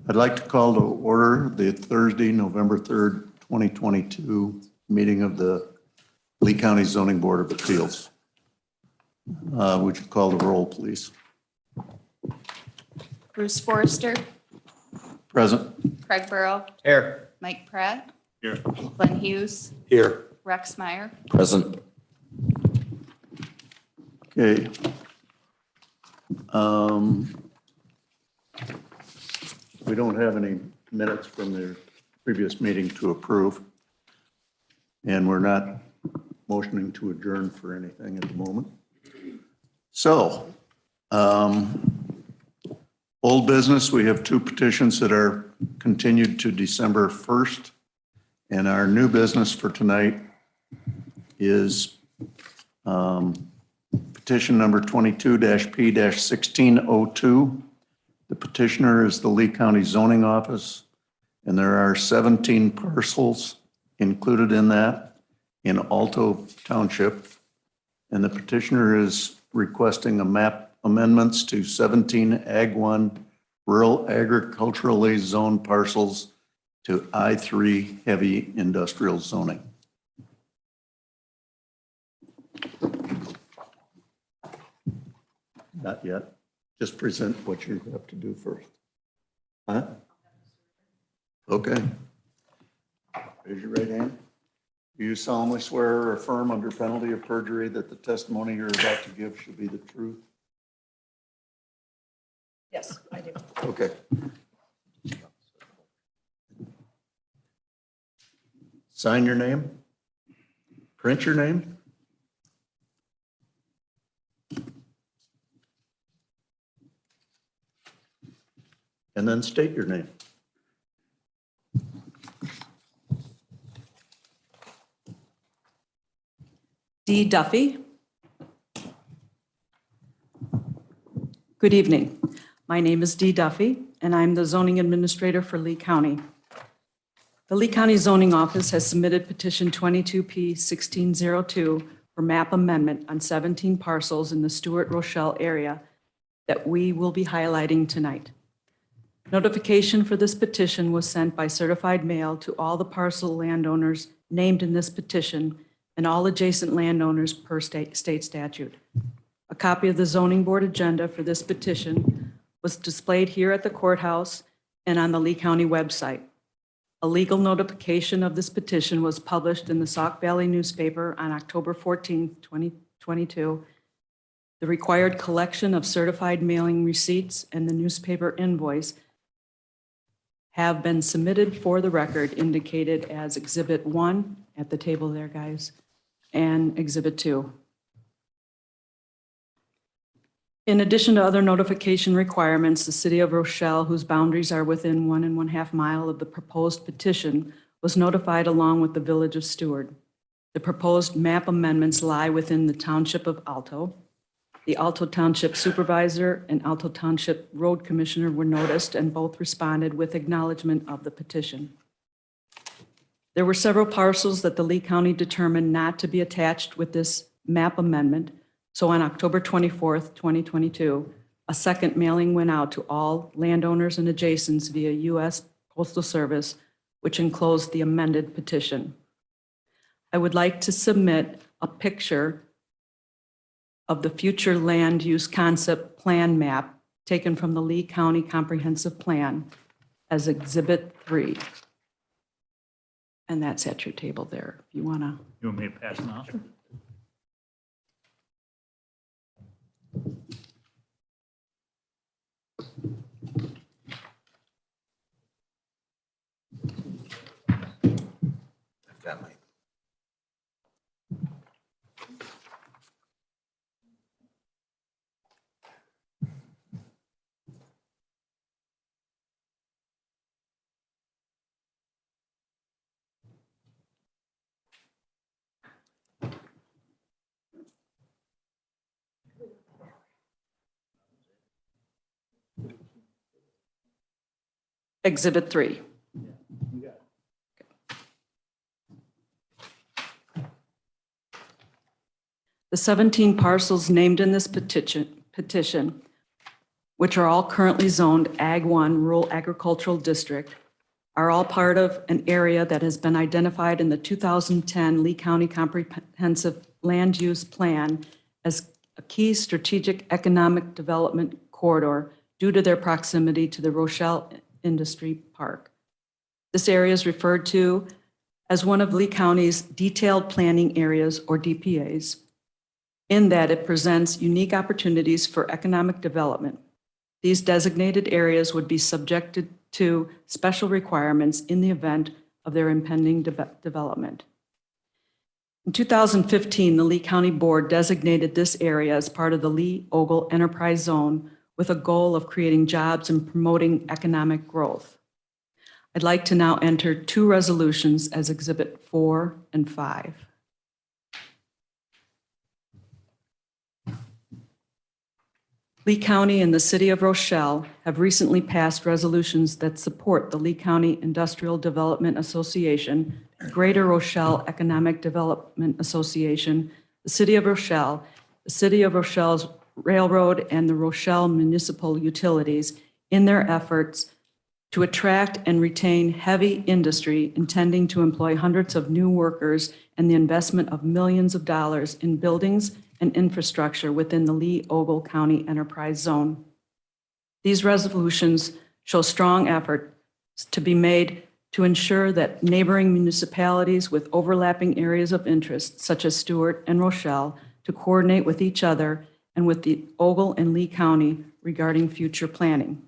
I'd like to call to order the Thursday, November 3rd, 2022 meeting of the Lee County Zoning Board of Appeals. Would you call the roll, please? Bruce Forrester, Present. Craig Burrow, Here. Mike Pratt, Here. Glenn Hughes, Here. Rex Meyer. Present. Okay. We don't have any minutes from the previous meeting to approve. And we're not motioning to adjourn for anything at the moment. So, old business, we have two petitions that are continued to December 1st. And our new business for tonight is petition number 22-P-1602. The petitioner is the Lee County Zoning Office, and there are 17 parcels included in that in Alto Township. And the petitioner is requesting a map amendments to 17 Ag 1 rural agriculturally zoned parcels to I3 heavy industrial zoning. Not yet. Just present what you have to do first. Huh? Okay. Raise your right hand. Do you solemnly swear or affirm under penalty of perjury that the testimony you're about to give should be the truth? Yes, I do. Okay. Sign your name. Print your name. And then state your name. Dee Duffy. Good evening. My name is Dee Duffy, and I'm the zoning administrator for Lee County. The Lee County Zoning Office has submitted petition 22P-1602 for map amendment on 17 parcels in the Stuart Rochelle area that we will be highlighting tonight. Notification for this petition was sent by certified mail to all the parcel landowners named in this petition and all adjacent landowners per state statute. A copy of the zoning board agenda for this petition was displayed here at the courthouse and on the Lee County website. A legal notification of this petition was published in the Sauk Valley newspaper on October 14, 2022. The required collection of certified mailing receipts and the newspaper invoice have been submitted for the record, indicated as Exhibit 1 at the table there, guys, and Exhibit 2. In addition to other notification requirements, the City of Rochelle, whose boundaries are within 1.5 miles of the proposed petition, was notified along with the Village of Stuart. The proposed map amendments lie within the Township of Alto. The Alto Township Supervisor and Alto Township Road Commissioner were noticed and both responded with acknowledgement of the petition. There were several parcels that the Lee County determined not to be attached with this map amendment. So on October 24th, 2022, a second mailing went out to all landowners and adjacents via U.S. Postal Service, which enclosed the amended petition. I would like to submit a picture of the future land use concept plan map taken from the Lee County Comprehensive Plan as Exhibit 3. And that's at your table there, if you want to. You want me to pass them out? I've got my. Exhibit 3. The 17 parcels named in this petition which are all currently zoned Ag 1 Rural Agricultural District, are all part of an area that has been identified in the 2010 Lee County Comprehensive Land Use Plan as a key strategic economic development corridor due to their proximity to the Rochelle Industry Park. This area is referred to as one of Lee County's detailed planning areas, or DPAs, in that it presents unique opportunities for economic development. These designated areas would be subjected to special requirements in the event of their impending development. In 2015, the Lee County Board designated this area as part of the Lee Ogle Enterprise Zone with a goal of creating jobs and promoting economic growth. I'd like to now enter 2 resolutions as Exhibit 4 and 5. Lee County and the City of Rochelle have recently passed resolutions that support the Lee County Industrial Development Association, Greater Rochelle Economic Development Association, the City of Rochelle, the City of Rochelle's Railroad, and the Rochelle Municipal Utilities in their efforts to attract and retain heavy industry intending to employ hundreds of new workers and the investment of millions of dollars in buildings and infrastructure within the Lee Ogle County Enterprise Zone. These resolutions show strong efforts to be made to ensure that neighboring municipalities with overlapping areas of interest, such as Stewart and Rochelle, to coordinate with each other and with the Ogle and Lee County regarding future planning.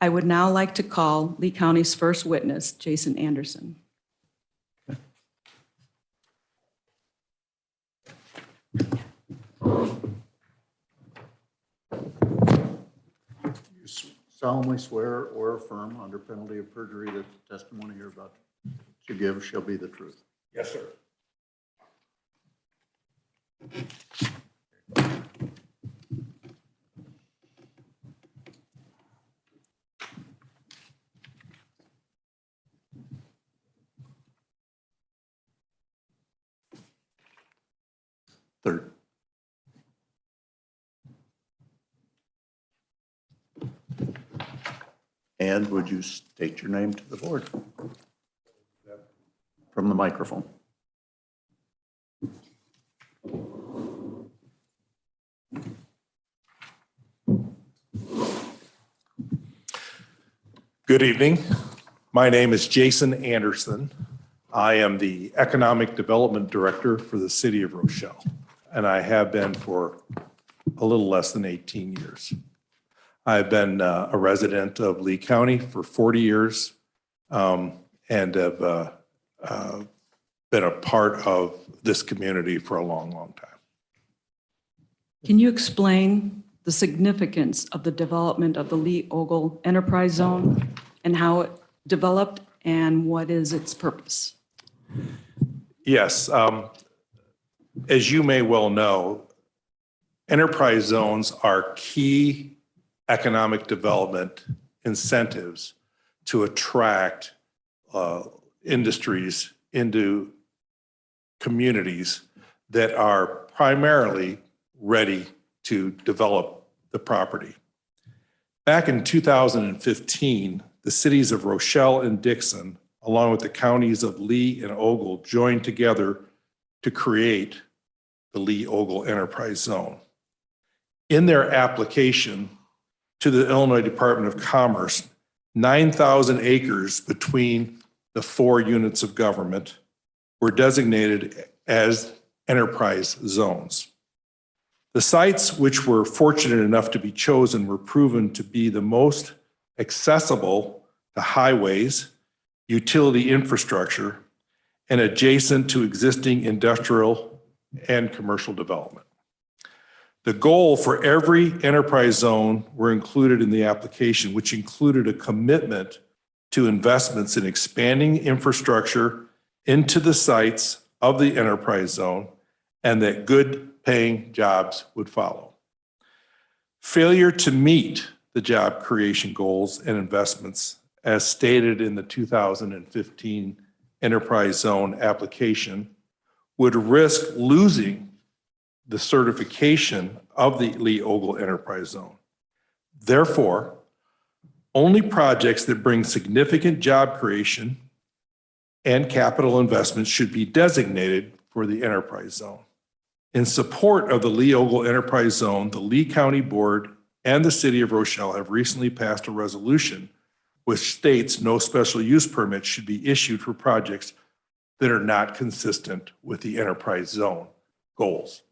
I would now like to call Lee County's first witness, Jason Anderson. You solemnly swear or affirm under penalty of perjury that the testimony you're about to give shall be the truth? Yes, sir. Third. And would you state your name to the board? From the microphone. Good evening. My name is Jason Anderson. I am the Economic Development Director for the City of Rochelle, and I have been for a little less than 18 years. I've been a resident of Lee County for 40 years and have been a part of this community for a long, long time. Can you explain the significance of the development of the Lee Ogle Enterprise Zone and how it developed and what is its purpose? Yes. As you may well know, enterprise zones are key economic development incentives to attract industries into communities that are primarily ready to develop the property. Back in 2015, the cities of Rochelle and Dixon, along with the counties of Lee and Ogle, joined together to create the Lee Ogle Enterprise Zone. In their application to the Illinois Department of Commerce, 9,000 acres between the 4 units of government were designated as enterprise zones. The sites which were fortunate enough to be chosen were proven to be the most accessible to highways, utility infrastructure, and adjacent to existing industrial and commercial development. The goal for every enterprise zone were included in the application, which included a commitment to investments in expanding infrastructure into the sites of the enterprise zone, and that good paying jobs would follow. Failure to meet the job creation goals and investments as stated in the 2015 enterprise zone application would risk losing the certification of the Lee Ogle Enterprise Zone. Therefore, only projects that bring significant job creation and capital investments should be designated for the enterprise zone. In support of the Lee Ogle Enterprise Zone, the Lee County Board and the City of Rochelle have recently passed a resolution which states no special use permit should be issued for projects that are not consistent with the enterprise zone goals.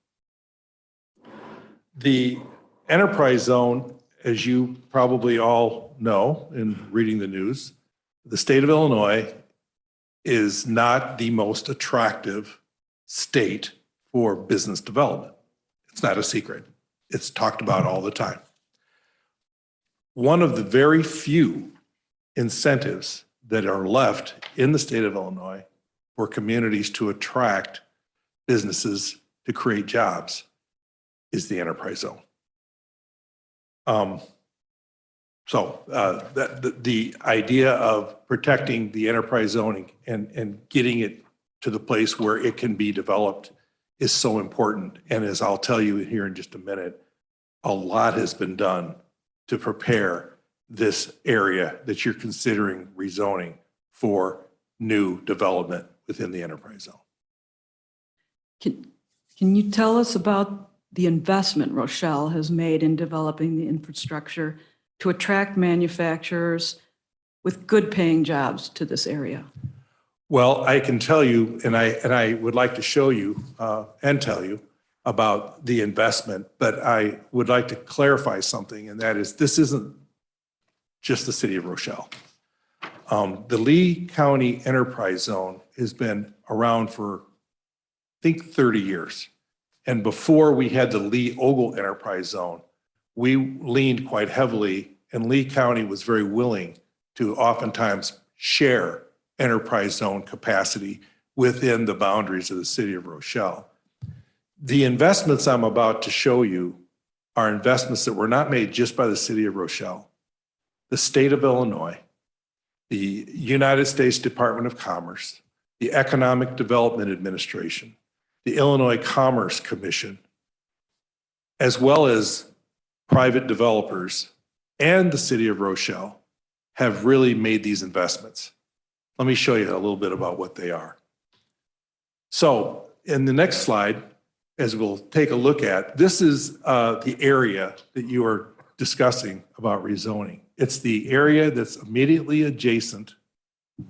The enterprise zone, as you probably all know in reading the news, the state of Illinois is not the most attractive state for business development. It's not a secret. It's talked about all the time. One of the very few incentives that are left in the state of Illinois for communities to attract businesses to create jobs is the enterprise zone. The idea of protecting the enterprise zoning and getting it to the place where it can be developed is so important. And as I'll tell you here in just a minute, a lot has been done to prepare this area that you're considering rezoning for new development within the enterprise zone. Can you tell us about the investment Rochelle has made in developing the infrastructure to attract manufacturers with good paying jobs to this area? Well, I can tell you, and I would like to show you and tell you about the investment, but I would like to clarify something, and that is this isn't just the city of Rochelle. The Lee County Enterprise Zone has been around for, I think, 30 years. And before we had the Lee Ogle Enterprise Zone, we leaned quite heavily, and Lee County was very willing to oftentimes share enterprise zone capacity within the boundaries of the city of Rochelle. The investments I'm about to show you are investments that were not made just by the city of Rochelle. The state of Illinois, the United States Department of Commerce, the Economic Development Administration, the Illinois Commerce Commission, as well as private developers and the city of Rochelle have really made these investments. Let me show you a little bit about what they are. So in the next slide, as we'll take a look at, this is the area that you are discussing about rezoning. It's the area that's immediately adjacent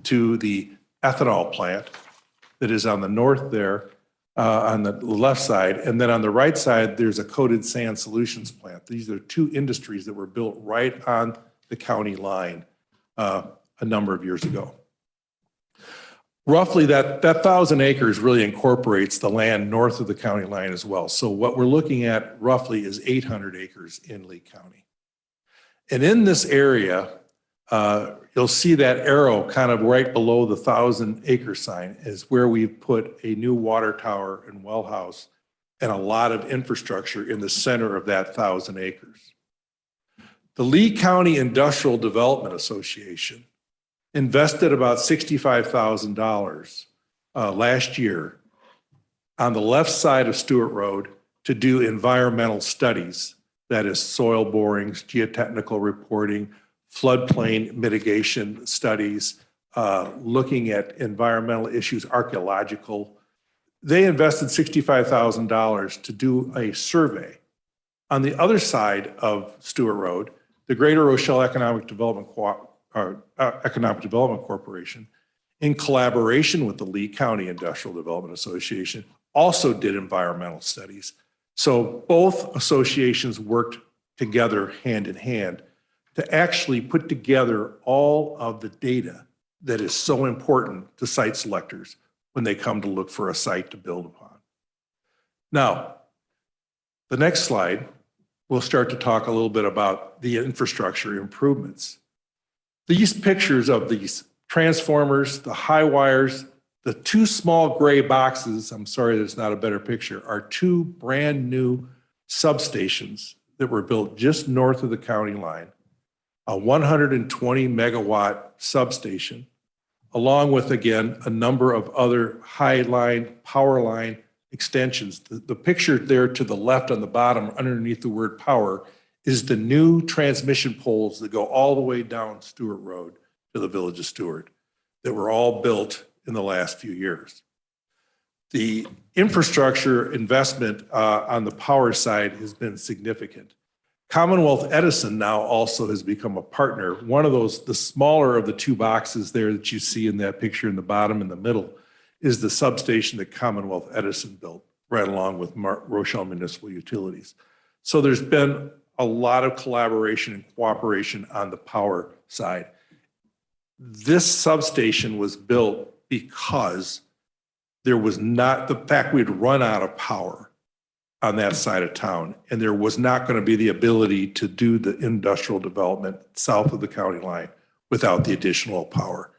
to the ethanol plant that is on the north there, on the left side. And then on the right side, there's a coated sand solutions plant. These are two industries that were built right on the county line a number of years ago. Roughly that 1,000 acres really incorporates the land north of the county line as well. So what we're looking at roughly is 800 acres in Lee County. And in this area, you'll see that arrow kind of right below the 1,000 acre sign is where we've put a new water tower and well house and a lot of infrastructure in the center of that 1,000 acres. The Lee County Industrial Development Association invested about $65,000 last year on the left side of Stewart Road to do environmental studies, that is soil borings, geotechnical reporting, floodplain mitigation studies, looking at environmental issues, archaeological. They invested $65,000 to do a survey. On the other side of Stewart Road, the Greater Rochelle Economic Development Corporation, in collaboration with the Lee County Industrial Development Association, also did environmental studies. So both associations worked together hand in hand to actually put together all of the data that is so important to site selectors when they come to look for a site to build upon. Now, the next slide, we'll start to talk a little bit about the infrastructure improvements. These pictures of these transformers, the high wires, the two small gray boxes, I'm sorry that's not a better picture, are two brand new substations that were built just north of the county line. A 120 megawatt substation, along with, again, a number of other high line, power line extensions. The picture there to the left on the bottom underneath the word power is the new transmission poles that go all the way down Stewart Road to the Village of Stewart that were all built in the last few years. The infrastructure investment on the power side has been significant. Commonwealth Edison now also has become a partner. One of those, the smaller of the two boxes there that you see in that picture in the bottom and the middle, is the substation that Commonwealth Edison built, right along with Rochelle Municipal Utilities. So there's been a lot of collaboration and cooperation on the power side. This substation was built because there was not, the fact we'd run out of power on that side of town, and there was not going to be the ability to do the industrial development south of the county line without the additional power.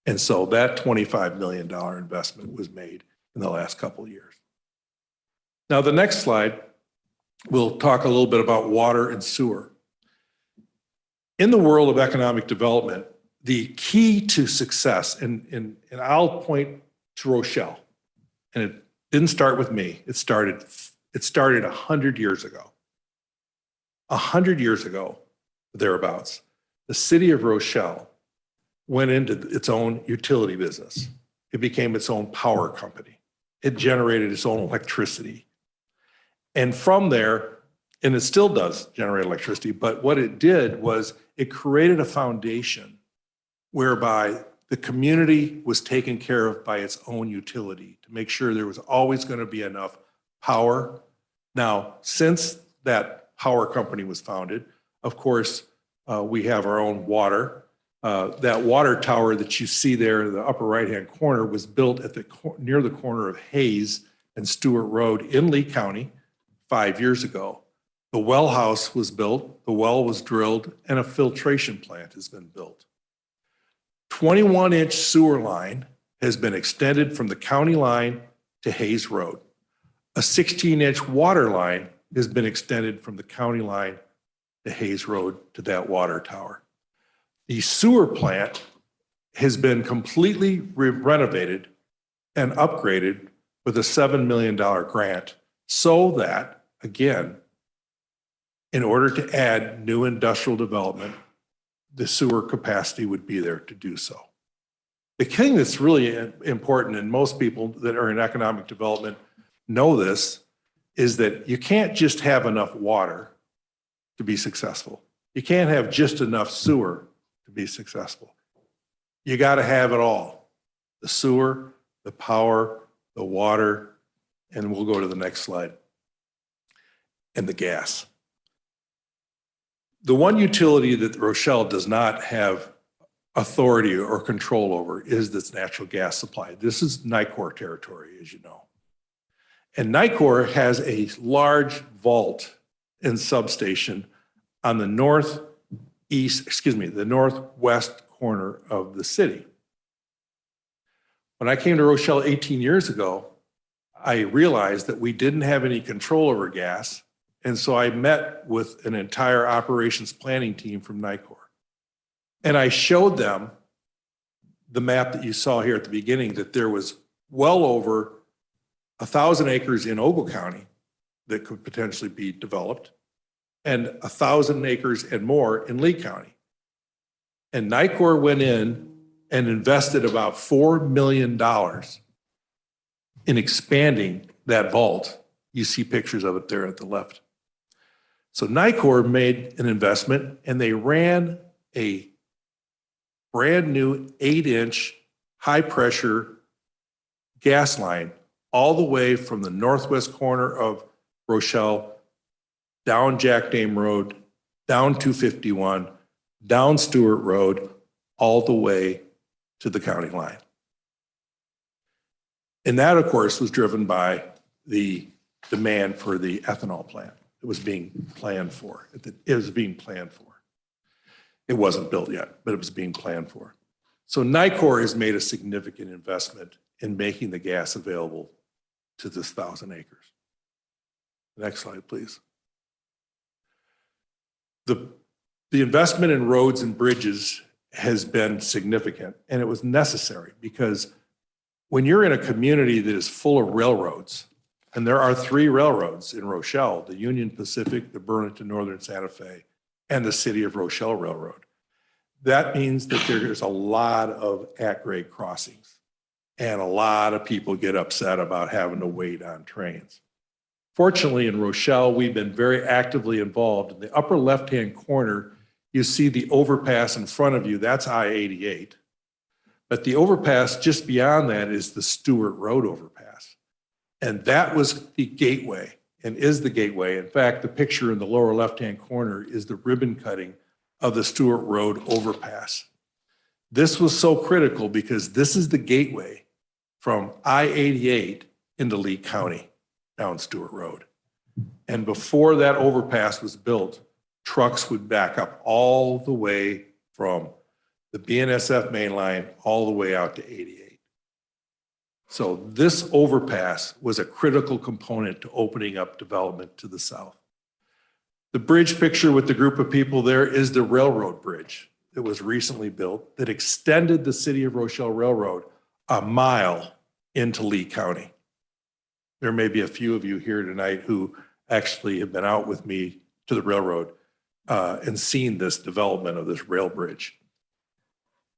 And so that $25 million investment was made in the last couple of years. Now, the next slide, we'll talk a little bit about water and sewer. In the world of economic development, the key to success, and I'll point to Rochelle, and it didn't start with me. It started 100 years ago. 100 years ago, thereabouts, the city of Rochelle went into its own utility business. It became its own power company. It generated its own electricity. And from there, and it still does generate electricity, but what it did was it created a foundation whereby the community was taken care of by its own utility to make sure there was always going to be enough power. Now, since that power company was founded, of course, we have our own water. That water tower that you see there in the upper right-hand corner was built at near the corner of Hayes and Stewart Road in Lee County 5 years ago. The well house was built, the well was drilled, and a filtration plant has been built. 21-inch sewer line has been extended from the county line to Hayes Road. A 16-inch water line has been extended from the county line to Hayes Road to that water tower. The sewer plant has been completely renovated and upgraded with a $7 million grant so that, again, in order to add new industrial development, the sewer capacity would be there to do so. The thing that's really important, and most people that are in economic development know this, is that you can't just have enough water to be successful. You can't have just enough sewer to be successful. You got to have it all. The sewer, the power, the water, and we'll go to the next slide, and the gas. The one utility that Rochelle does not have authority or control over is this natural gas supply. This is NICOR territory, as you know. And NICOR has a large vault and substation on the northwest corner of the city. When I came to Rochelle 18 years ago, I realized that we didn't have any control over gas. And so I met with an entire operations planning team from NICOR. And I showed them the map that you saw here at the beginning, that there was well over 1,000 acres in Ogle County that could potentially be developed, and 1,000 acres and more in Lee County. And NICOR went in and invested about $4 million in expanding that vault. You see pictures of it there at the left. So NICOR made an investment, and they ran a brand new 8-inch high-pressure gas line all the way from the northwest corner of Rochelle, down Jack Dame Road, down 251, down Stewart Road, all the way to the county line. And that, of course, was driven by the demand for the ethanol plant. It was being planned for. It was being planned for. It wasn't built yet, but it was being planned for. So NICOR has made a significant investment in making the gas available to this 1,000 acres. Next slide, please. The investment in roads and bridges has been significant, and it was necessary because when you're in a community that is full of railroads, And there are 3 railroads in Rochelle, the Union Pacific, the Burlington Northern Santa Fe, and the City of Rochelle Railroad. That means that there's a lot of at-grade crossings, and a lot of people get upset about having to wait on trains. Fortunately, in Rochelle, we've been very actively involved. In the upper left-hand corner, you see the overpass in front of you. That's I-88. But the overpass just beyond that is the Stewart Road overpass. And that was the gateway and is the gateway. In fact, the picture in the lower left-hand corner is the ribbon cutting of the Stewart Road overpass. This was so critical because this is the gateway from I-88 into Lee County down Stewart Road. And before that overpass was built, trucks would back up all the way from the BNSF main line all the way out to 88. So this overpass was a critical component to opening up development to the south. The bridge picture with the group of people there is the railroad bridge that was recently built that extended the City of Rochelle Railroad a mile into Lee County. There may be a few of you here tonight who actually have been out with me to the railroad and seen this development of this rail bridge.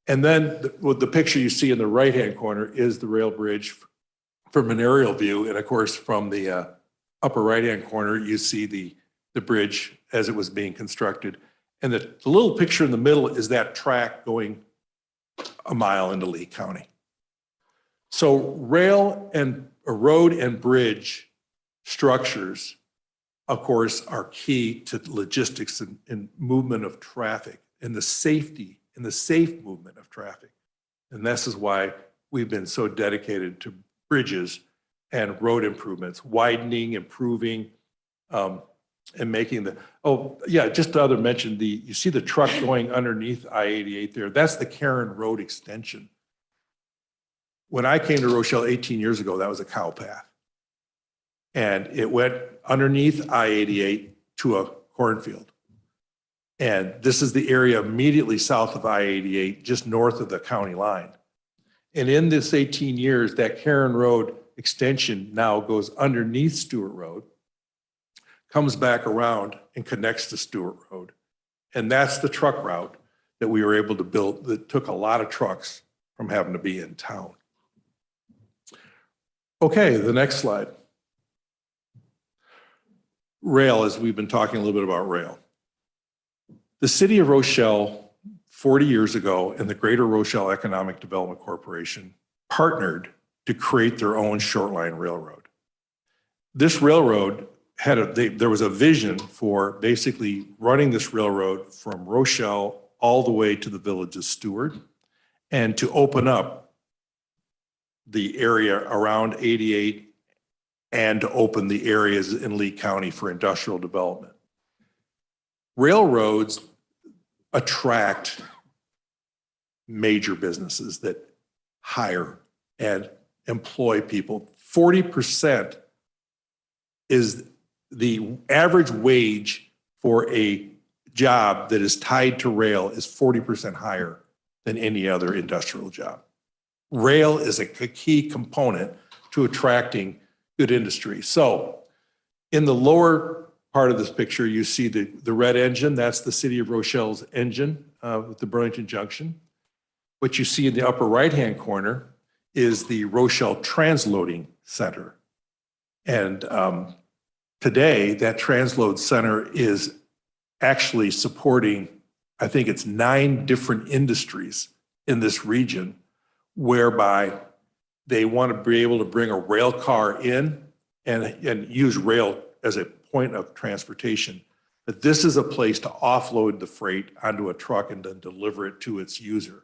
And then the picture you see in the right-hand corner is the rail bridge from an aerial view. And of course, from the upper right-hand corner, you see the bridge as it was being constructed. And the little picture in the middle is that track going a mile into Lee County. So road and bridge structures, of course, are key to logistics and movement of traffic and the safety and the safe movement of traffic. And this is why we've been so dedicated to bridges and road improvements, widening, improving, and making just to other mention, you see the truck going underneath I-88 there. That's the Karen Road extension. When I came to Rochelle 18 years ago, that was a cow path. And it went underneath I-88 to a cornfield. And this is the area immediately south of I-88, just north of the county line. And in this 18 years, that Karen Road extension now goes underneath Stewart Road, comes back around and connects to Stewart Road. And that's the truck route that we were able to build that took a lot of trucks from having to be in town. Okay, the next slide. Rail, as we've been talking a little bit about rail. The City of Rochelle, 40 years ago, and the Greater Rochelle Economic Development Corporation partnered to create their own short-line railroad. This railroad there was a vision for basically running this railroad from Rochelle all the way to the village of Stewart and to open up the area around 88 and to open the areas in Lee County for industrial development. Railroads attract major businesses that hire and employ people. 40% is the average wage for a job that is tied to rail is 40% higher than any other industrial job. Rail is a key component to attracting good industry. So in the lower part of this picture, you see the red engine. That's the City of Rochelle's engine with the Burlington Junction. What you see in the upper right-hand corner is the Rochelle Transloading Center. And today, that transload center is actually supporting, I think it's 9 different industries in this region, whereby they want to be able to bring a rail car in and use rail as a point of transportation. But this is a place to offload the freight onto a truck and then deliver it to its user.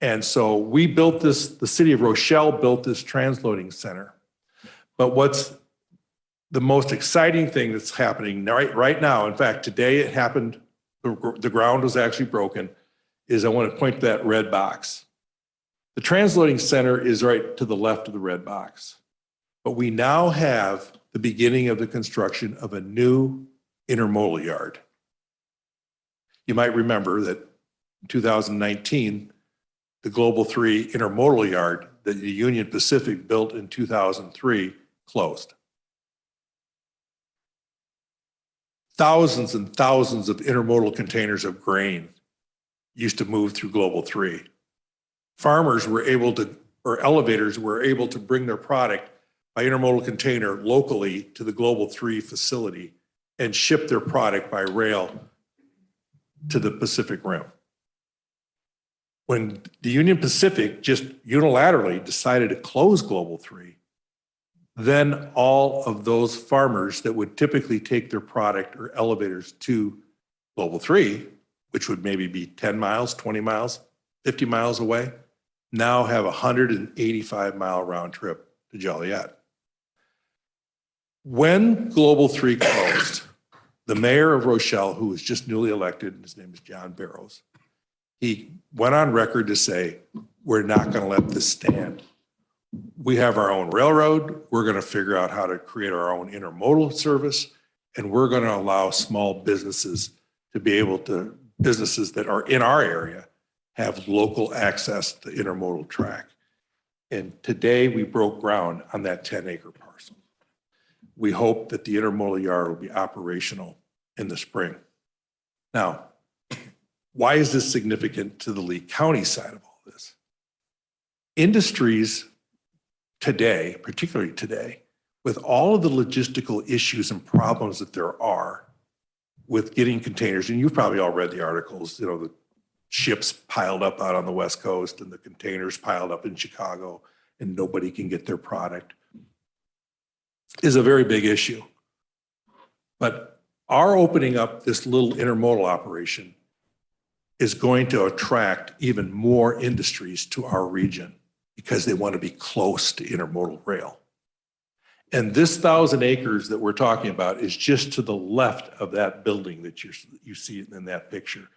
And so we built this, the City of Rochelle built this transloading center. But what's the most exciting thing that's happening right now, in fact, today it happened, the ground was actually broken, is I want to point to that red box. The transloading center is right to the left of the red box. But we now have the beginning of the construction of a new intermodal yard. You might remember that in 2019, the Global 3 intermodal yard that the Union Pacific built in 2003 closed. Thousands and thousands of intermodal containers of grain used to move through Global 3. Farmers were able to, or elevators were able to bring their product by intermodal container locally to the Global 3 facility and ship their product by rail to the Pacific Rim. When the Union Pacific just unilaterally decided to close Global 3, then all of those farmers that would typically take their product or elevators to Global 3, which would maybe be 10 miles, 20 miles, 50 miles away, now have a 185-mile round trip to Joliet. When Global 3 closed, the mayor of Rochelle, who was just newly elected, his name is John Barrows, he went on record to say, we're not going to let this stand. We have our own railroad. We're going to figure out how to create our own intermodal service, and we're going to allow small businesses to be able to, businesses that are in our area, have local access to intermodal track. And today we broke ground on that 10-acre parcel. We hope that the intermodal yard will be operational in the spring. Now, why is this significant to the Lee County side of all this? Industries today, particularly today, with all of the logistical issues and problems that there are with getting containers, and you've probably all read the articles, you know, the ships piled up out on the West Coast and the containers piled up in Chicago and nobody can get their product, is a very big issue. But our opening up this little intermodal operation is going to attract even more industries to our region because they want to be close to intermodal rail. And this 1,000 acres that we're talking about is just to the left of that building that you see in that picture.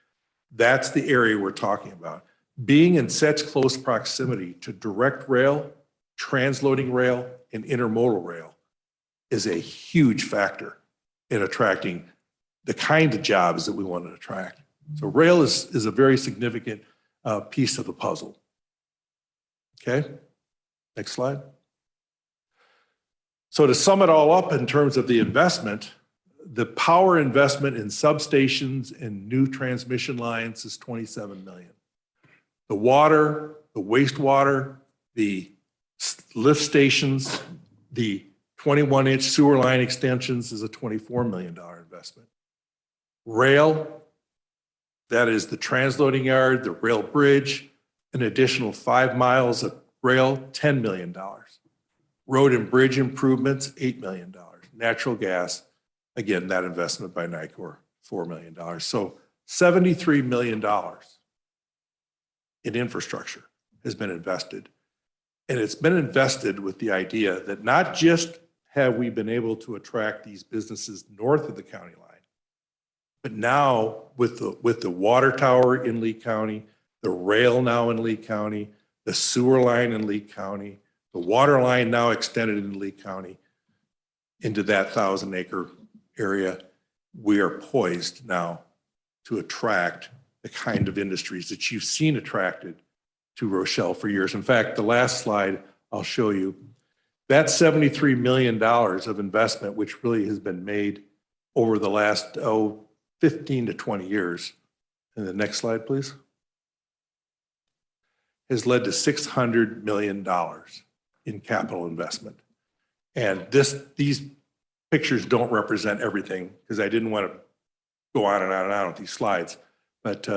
That's the area we're talking about. Being in such close proximity to direct rail, transloading rail, and intermodal rail is a huge factor in attracting the kind of jobs that we want to attract. So rail is a very significant piece of the puzzle. Okay, next slide. So to sum it all up in terms of the investment, the power investment in substations and new transmission lines is $27 million. The water, the wastewater, the lift stations, the 21-inch sewer line extensions is a $24 million investment. Rail, that is the transloading yard, the rail bridge, an additional 5 miles of rail, $10 million. Road and bridge improvements, $8 million. Natural gas, again, that investment by NICOR, $4 million. So $73 million in infrastructure has been invested. And it's been invested with the idea that not just have we been able to attract these businesses north of the county line, but now with the water tower in Lee County, the rail now in Lee County, the sewer line in Lee County, the water line now extended in Lee County into that 1,000-acre area, we are poised now to attract the kind of industries that you've seen attracted to Rochelle for years. In fact, the last slide I'll show you, that $73 million of investment, which really has been made over the last 15 to 20 years. And the next slide, please. Has led to $600 million in capital investment. And these pictures don't represent everything because I didn't want to go on and on and on with these slides. But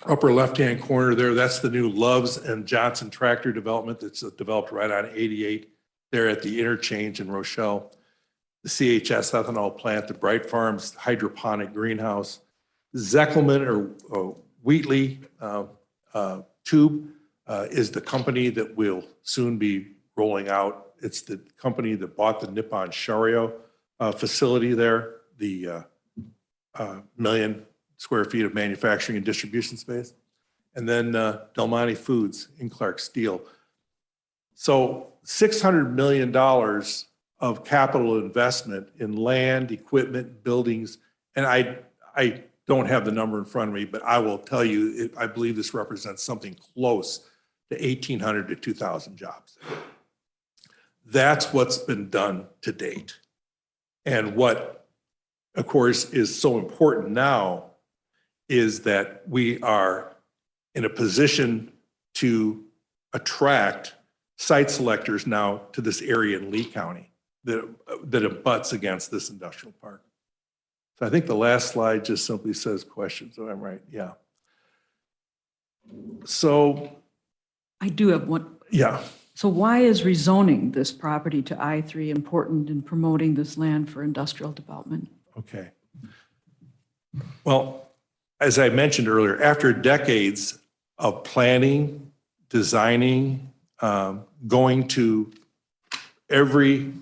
upper left-hand corner there, that's the new Loves and Johnson tractor development that's developed right on 88 there at the interchange in Rochelle. The CHS ethanol plant, the Bright Farms hydroponic greenhouse, Zeckelman or Wheatley Tube is the company that will soon be rolling out. It's the company that bought the Nippon Sharyo facility there, the million square feet of manufacturing and distribution space. And then Del Monte Foods in Clark Steel. So $600 million of capital investment in land, equipment, buildings. And I don't have the number in front of me, but I will tell you, I believe this represents something close to 1,800 to 2,000 jobs. That's what's been done to date. And what, of course, is so important now is that we are in a position to attract site selectors now to this area in Lee County that abuts against this industrial park. So I think the last slide just simply says questions. Oh, I'm right. Yeah. So, I do have one. yeah. So why is rezoning this property to I-3 important in promoting this land for industrial development? Okay. Well, as I mentioned earlier, after decades of planning, designing, going to every,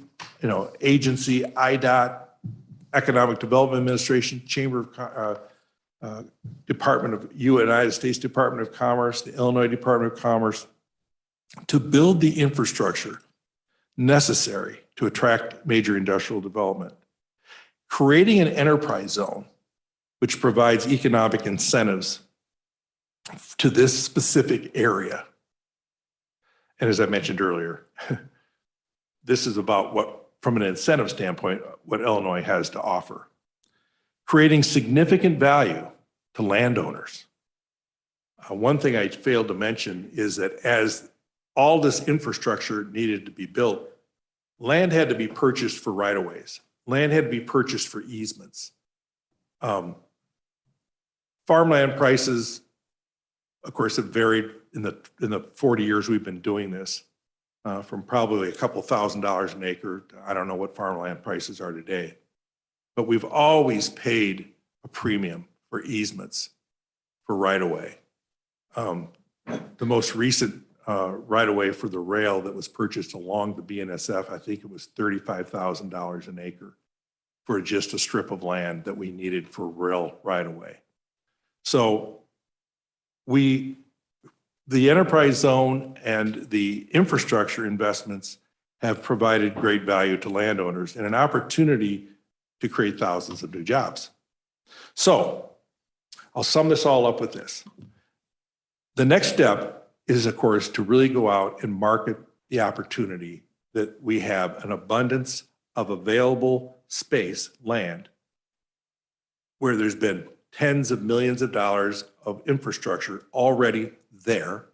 agency, IDOT, Economic Development Administration, Chamber of Department of United States Department of Commerce, the Illinois Department of Commerce, to build the infrastructure necessary to attract major industrial development. Creating an enterprise zone, which provides economic incentives to this specific area. And as I mentioned earlier, this is about what, from an incentive standpoint, what Illinois has to offer. Creating significant value to landowners. One thing I failed to mention is that as all this infrastructure needed to be built, land had to be purchased for right-of-ways. Land had to be purchased for easements. Farmland prices, of course, have varied in the 40 years we've been doing this, from probably a couple $1,000s an acre to I don't know what farmland prices are today. But we've always paid a premium for easements for right-of-way. The most recent right-of-way for the rail that was purchased along the BNSF, I think it was $35,000 an acre for just a strip of land that we needed for rail right-of-way. So the enterprise zone and the infrastructure investments have provided great value to landowners and an opportunity to create thousands of new jobs. So I'll sum this all up with this. The next step is, of course, to really go out and market the opportunity that we have an abundance of available space, land, where there's been tens of millions of dollars of infrastructure already there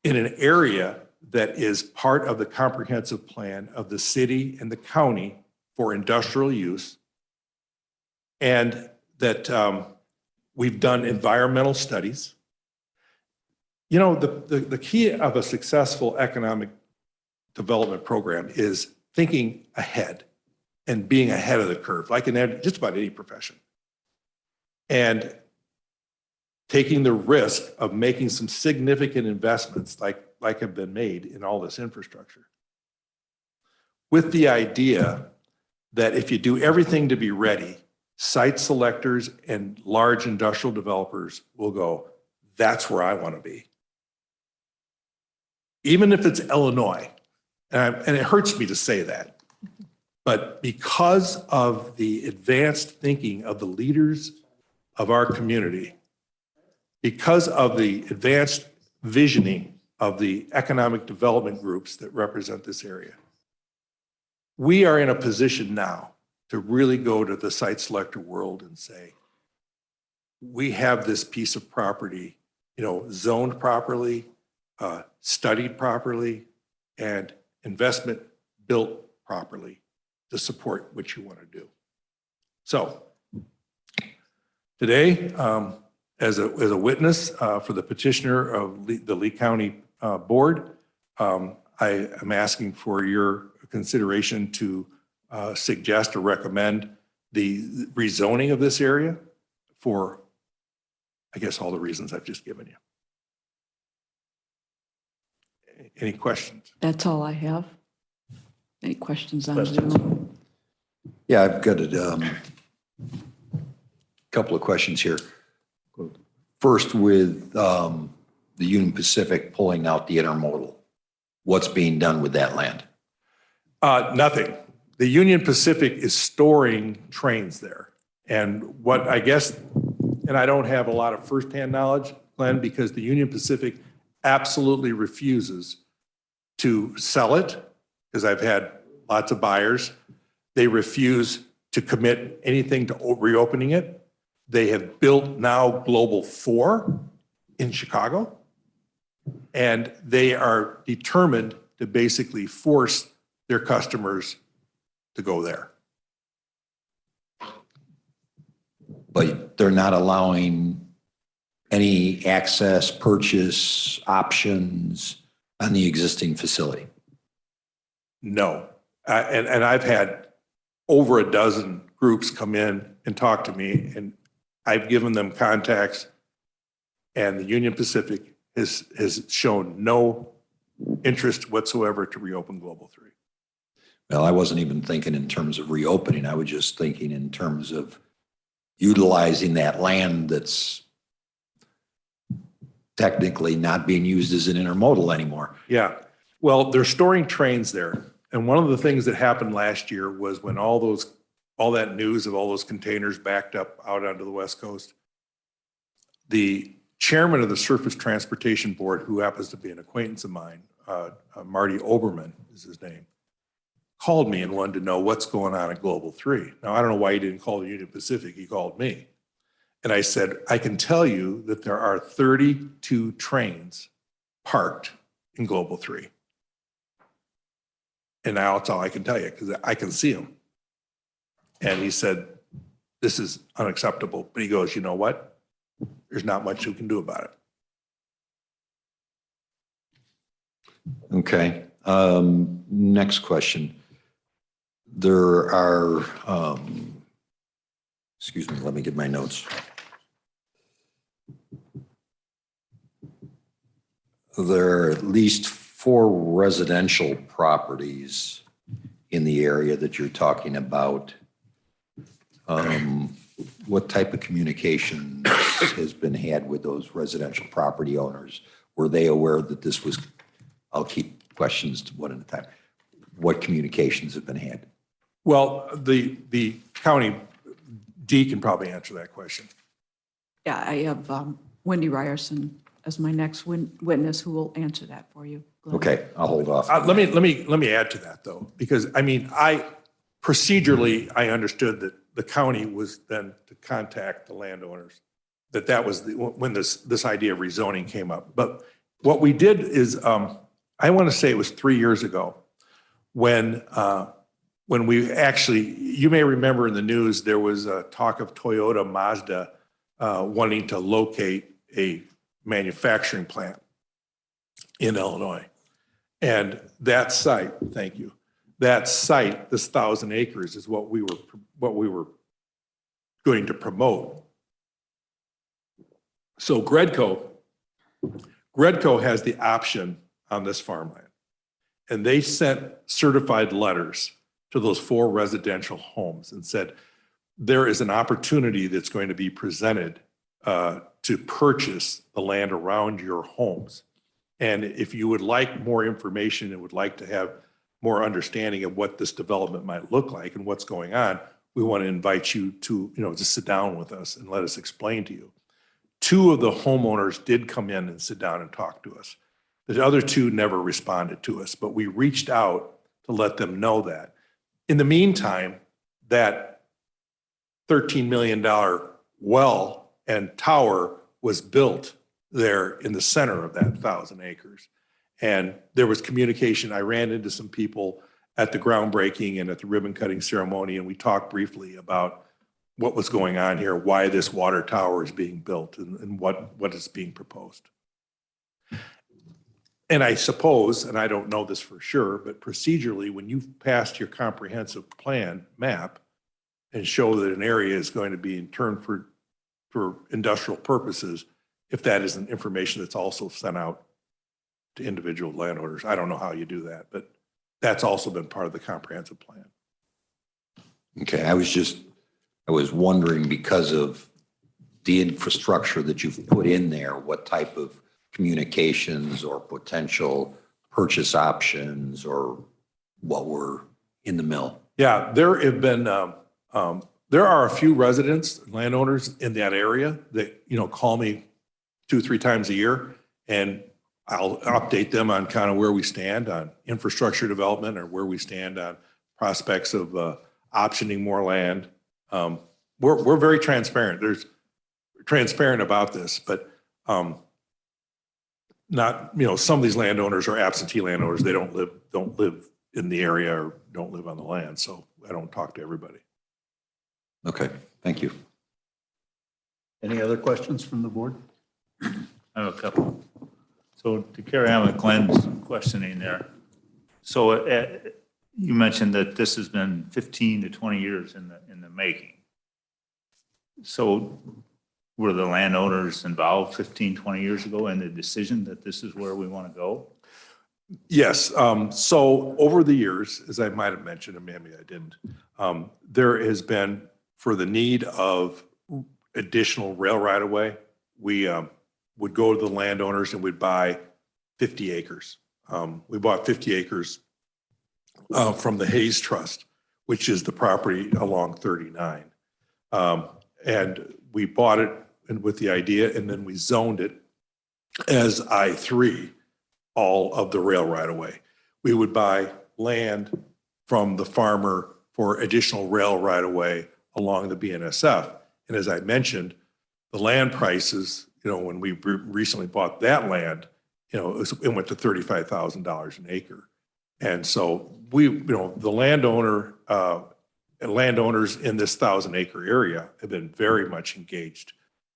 in an area that is part of the comprehensive plan of the city and the county for industrial use, and that we've done environmental studies. The key of a successful economic development program is thinking ahead and being ahead of the curve, like in just about any profession. And taking the risk of making some significant investments like have been made in all this infrastructure. With the idea that if you do everything to be ready, site selectors and large industrial developers will go, that's where I want to be. Even if it's Illinois, and it hurts me to say that, but because of the advanced thinking of the leaders of our community, because of the advanced visioning of the economic development groups that represent this area, we are in a position now to really go to the site selector world and say, we have this piece of property, zoned properly, studied properly, and investment built properly to support what you want to do. So today, as a witness for the petitioner of the Lee County Board, I am asking for your consideration to suggest or recommend the rezoning of this area for, I guess, all the reasons I've just given you. Any questions? That's all I have. Any questions on Zoom? Yeah, I've got a couple of questions here. First, with the Union Pacific pulling out the intermodal, what's being done with that land? Nothing. The Union Pacific is storing trains there. And what I guess, and I don't have a lot of firsthand knowledge, Glenn, because the Union Pacific absolutely refuses to sell it because I've had lots of buyers. They refuse to commit anything to reopening it. They have built now Global 4 in Chicago, and they are determined to basically force their customers to go there. But they're not allowing any access, purchase options on the existing facility. No. And I've had over a dozen groups come in and talk to me, and I've given them contacts, and the Union Pacific has shown no interest whatsoever to reopen Global 3. Well, I wasn't even thinking in terms of reopening. I was just thinking in terms of utilizing that land that's technically not being used as an intermodal anymore. Yeah. Well, they're storing trains there. And one of the things that happened last year was when all that news of all those containers backed up out onto the West Coast, the chairman of the Surface Transportation Board, who happens to be an acquaintance of mine, Marty Oberman is his name, called me and wanted to know what's going on at Global 3. Now, I don't know why he didn't call the Union Pacific. He called me. And I said, I can tell you that there are 32 trains parked in Global 3. And now that's all I can tell you because I can see them. And he said, this is unacceptable. But he goes, you know what? There's not much you can do about it. Okay. Next question. There are, excuse me, let me get my notes. There are at least 4 residential properties in the area that you're talking about. What type of communication has been had with those residential property owners? Were they aware that this was, I'll keep questions to one at a time. What communications have been had? Well, the county D can probably answer that question. Yeah, I have Wendy Ryerson as my next witness who will answer that for you. Glenn. Okay, I'll hold off. Let me add to that though, because I mean, procedurally, I understood that the county was then to contact the landowners, that was when this idea of rezoning came up. But what we did is, I want to say it was 3 years ago when we actually, you may remember in the news, there was a talk of Toyota Mazda wanting to locate a manufacturing plant in Illinois. And that site, thank you, that site, this 1,000 acres is what we were going to promote. So Gredco has the option on this farmland. And they sent certified letters to those 4 residential homes and said, there is an opportunity that's going to be presented to purchase the land around your homes. And if you would like more information and would like to have more understanding of what this development might look like and what's going on, we want to invite you to, to sit down with us and let us explain to you. 2 of the homeowners did come in and sit down and talk to us. The other 2 never responded to us, but we reached out to let them know that. In the meantime, that $13 million well and tower was built there in the center of that 1,000 acres. And there was communication. I ran into some people at the groundbreaking and at the ribbon cutting ceremony, and we talked briefly about what was going on here, why this water tower is being built, and what is being proposed. And I suppose, and I don't know this for sure, but procedurally, when you've passed your comprehensive plan map and show that an area is going to be in turn for industrial purposes, if that isn't information that's also sent out to individual landowners, I don't know how you do that, but that's also been part of the comprehensive plan. Okay, I was wondering because of the infrastructure that you've put in there, what type of communications or potential purchase options or what were in the mill? Yeah, there have been, there are a few residents, landowners in that area that, call me 2-3 times a year. And I'll update them on kind of where we stand on infrastructure development or where we stand on prospects of optioning more land. We're very transparent. There's transparent about this, but not, some of these landowners are absentee landowners. They don't live in the area or don't live on the land. So I don't talk to everybody. Okay, thank you. Any other questions from the board? I have a couple. So to carry on with Glenn's questioning there. So you mentioned that this has been 15 to 20 years in the making. So were the landowners involved 15, 20 years ago in the decision that this is where we want to go? Yes. So over the years, as I might have mentioned, and maybe I didn't, there has been, for the need of additional rail right of way, we would go to the landowners and we'd buy 50 acres. We bought 50 acres from the Hayes Trust, which is the property along 39. And we bought it with the idea, and then we zoned it as I-3, all of the rail right of way. We would buy land from the farmer for additional rail right of way along the BNSF. And as I mentioned, the land prices, when we recently bought that land, it went to $35,000 an acre. And so the landowners in this 1,000-acre area have been very much engaged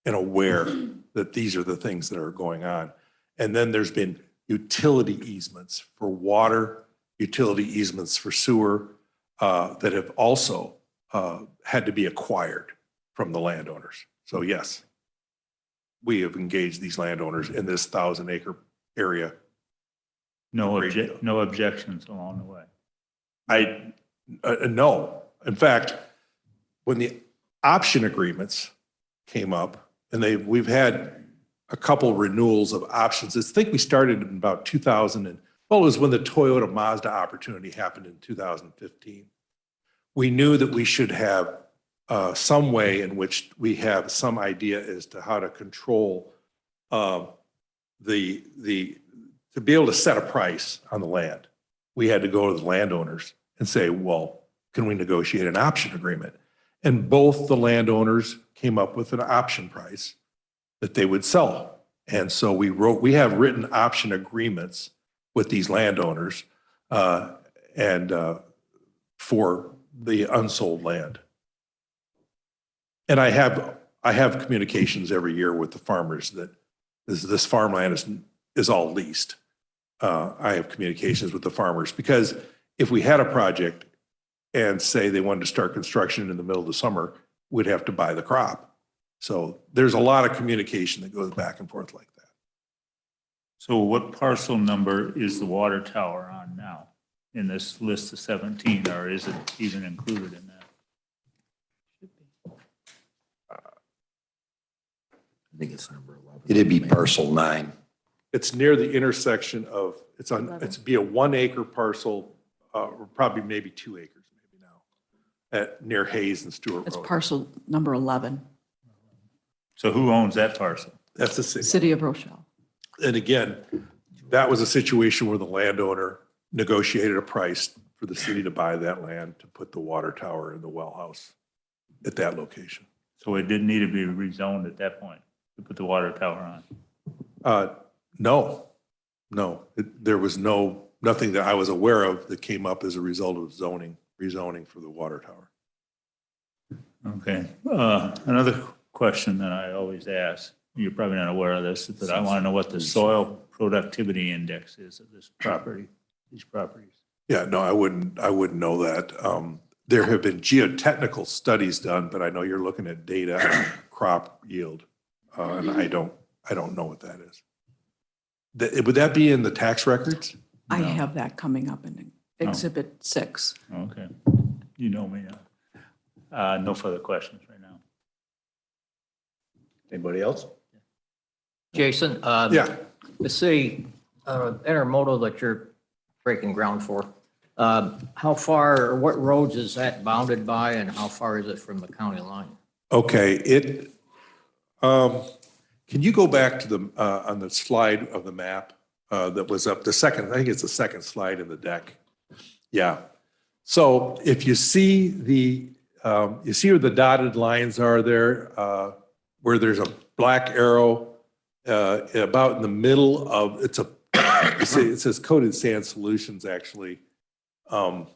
and aware that these are the things that are going on. And then there's been utility easements for water, utility easements for sewer that have also had to be acquired from the landowners. So yes, we have engaged these landowners in this 1,000-acre area. No objections along the way. No. In fact, when the option agreements came up, and we've had a couple renewals of options. I think we started in about 2000, it was when the Toyota Mazda opportunity happened in 2015. We knew that we should have some way in which we have some idea as to how to control to be able to set a price on the land. We had to go to the landowners and say, well, can we negotiate an option agreement? And both the landowners came up with an option price that they would sell. And so we have written option agreements with these landowners and for the unsold land. And I have communications every year with the farmers that this farmland is all leased. I have communications with the farmers because if we had a project and say they wanted to start construction in the middle of the summer, we'd have to buy the crop. So there's a lot of communication that goes back and forth like that. So what parcel number is the water tower on now in this list of 17, or is it even included in that? I think it's number 11. It'd be parcel 9. It's near the intersection of, it's be a 1 acre parcel, or probably maybe 2 acres maybe now, near Hayes and Stewart It's Road. parcel number 11, So who owns that parcel? That's the city. City of Rochelle. And again, that was a situation where the landowner negotiated a price for the city to buy that land to put the water tower and the well house at that location. So it didn't need to be rezoned at that point to put the water tower on? No. There was nothing that I was aware of that came up as a result of rezoning for the water tower. Okay. Another question that I always ask, you're probably not aware of this, but I want to know what the soil productivity index is of this property, these properties. Yeah, no, I wouldn't know that. There have been geotechnical studies done, but I know you're looking at data on crop yield. And I don't know what that is. Would that be in the tax records? I have that coming up in Exhibit 6. Okay. You know me now. No further questions right now. Anybody else? Jason, Yeah. the city intermodal that you're breaking ground for, how far, or what roads is that bounded by, and how far is it from the county line? Okay, can you go back to on the slide of the map that was up, I think it's the second slide in the deck. Yeah. So if you see you see where the dotted lines are there, where there's a black arrow about in the middle of, it says Coated Sand Solutions, actually. You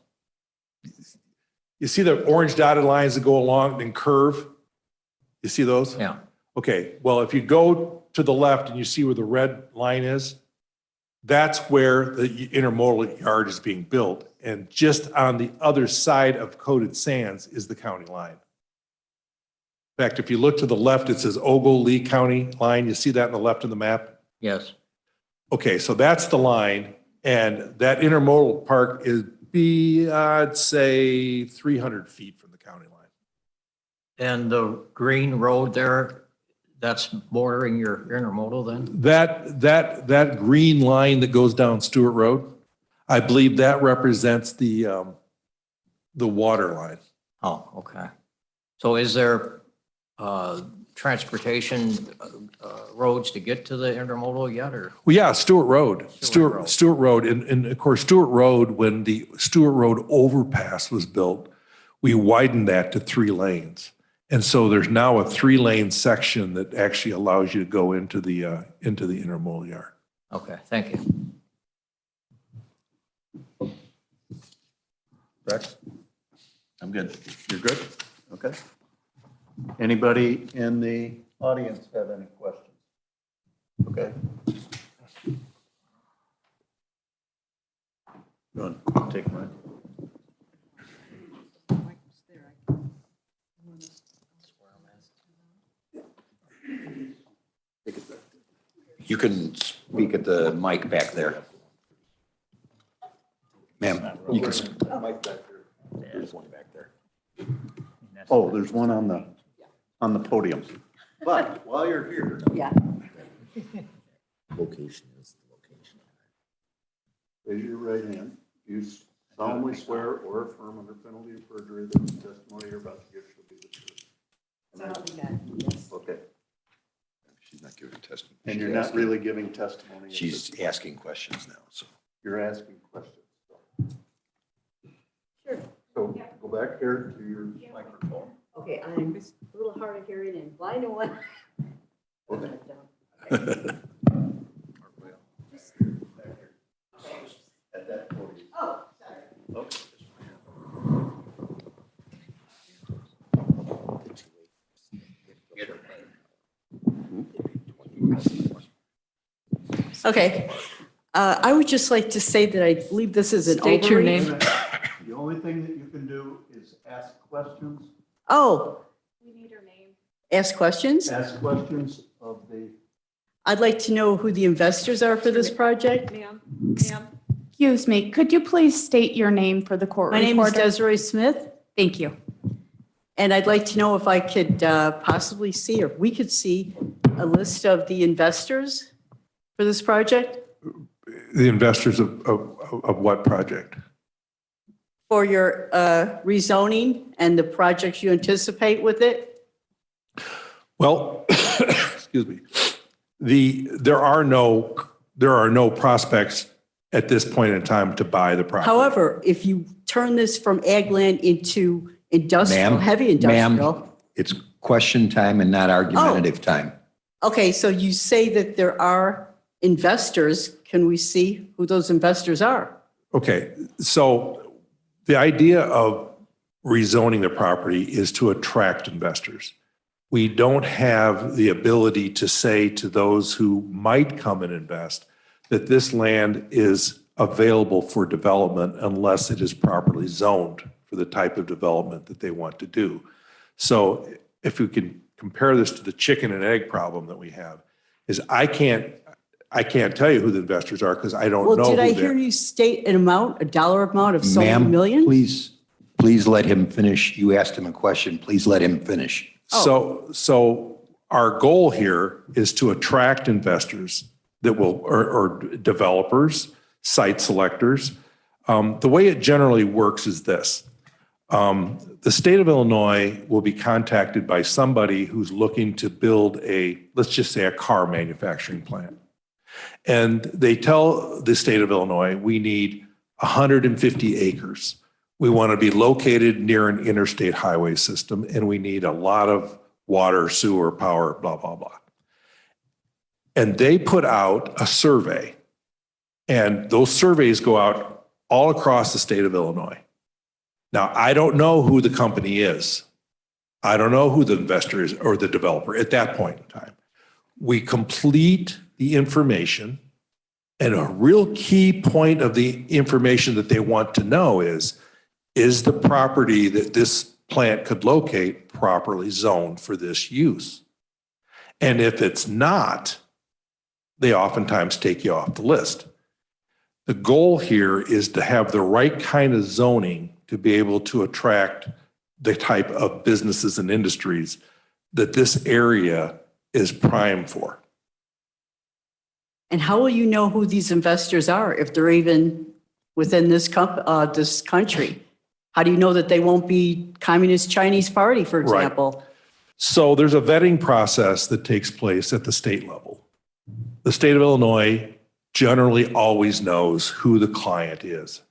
see the orange dotted lines that go along and curve? You see those? Yeah. Okay, well, if you go to the left and you see where the red line is, that's where the intermodal yard is being built. And just on the other side of Coated Sands is the county line. In fact, if you look to the left, it says Ogle Lee County line. You see that on the left of the map? Yes. Okay, so that's the line. And that intermodal park is, I'd say, 300 feet from the county line. And the green road there, that's bordering your intermodal then? That green line that goes down Stewart Road, I believe that represents the water line. Oh, okay. So is there transportation roads to get to the intermodal yet, or? Well, yeah, Stewart Road, Stewart Road. Stewart Road. And of course, Stewart Road, when the Stewart Road overpass was built, we widened that to 3 lanes. And so there's now a 3-lane section that actually allows you to go into the intermodal yard. Okay, thank you. Rex? I'm good. You're good? Okay. Anybody in the audience have any questions? Okay. Go on, take mine. You can speak at the mic back there. Ma'am, you can. There's one back there. Oh, there's one on the podium. But while you're here. Yeah. Location is the location. Raise your right hand. You solemnly swear or affirm under penalty of perjury that the testimony you're about to give shall be the truth. Yes. Okay. She's not giving testimony. And you're not really giving testimony. She's asking questions now, so. You're asking questions. Sure. So go back here to your microphone. Okay, I'm a little hard of hearing and blind and one. Okay. At that podium. Oh, sorry. Okay. Okay, I would just like to say that I believe this is an State your overreach. name. The only thing that you can do is ask questions. Oh, We need her name. ask questions? Ask questions of the, I'd like to know who the investors are for this project. Ma'am, excuse me, could you please state your name for the court My name is recorder? Desiree Smith, Thank you. and I'd like to know if I could possibly see, or we could see, a list of the investors for this project, The investors of what project? for your rezoning and the projects you anticipate with it. Well, excuse me. There are no prospects at this point in time to buy the property. However, if you turn this from ag land into industrial, Ma'am, heavy industrial. It's question time and not argumentative time. Okay, so you say that there are investors. Can we see who those investors are? Okay, so the idea of rezoning the property is to attract investors. We don't have the ability to say to those who might come and invest that this land is available for development unless it is properly zoned for the type of development that they want to do. So if we can compare this to the chicken and egg problem that we have, is I can't tell you who the investors are because I don't know Well, who did I they hear are. you state an amount, a dollar amount of so many Ma'am, millions? please let him finish. You asked him a question. Please let him finish. So our goal here is to attract investors that will, or developers, site selectors. The way it generally works is this. The state of Illinois will be contacted by somebody who's looking to build let's just say a car manufacturing plant. And they tell the state of Illinois, we need 150 acres. We want to be located near an interstate highway system, and we need a lot of water, sewer, power, blah, blah, blah. And they put out a survey, and those surveys go out all across the state of Illinois. Now, I don't know who the company is. I don't know who the investor is or the developer at that point in time. We complete the information, and a real key point of the information that they want to know is the property that this plant could locate properly zoned for this use? And if it's not, they oftentimes take you off the list. The goal here is to have the right kind of zoning to be able to attract the type of businesses and industries that this area is prime for. And how will you know who these investors are if they're even within this country? How do you know that they won't be Communist Chinese Party, for Right. example? So there's a vetting process that takes place at the state level. The state of Illinois generally always knows who the client is.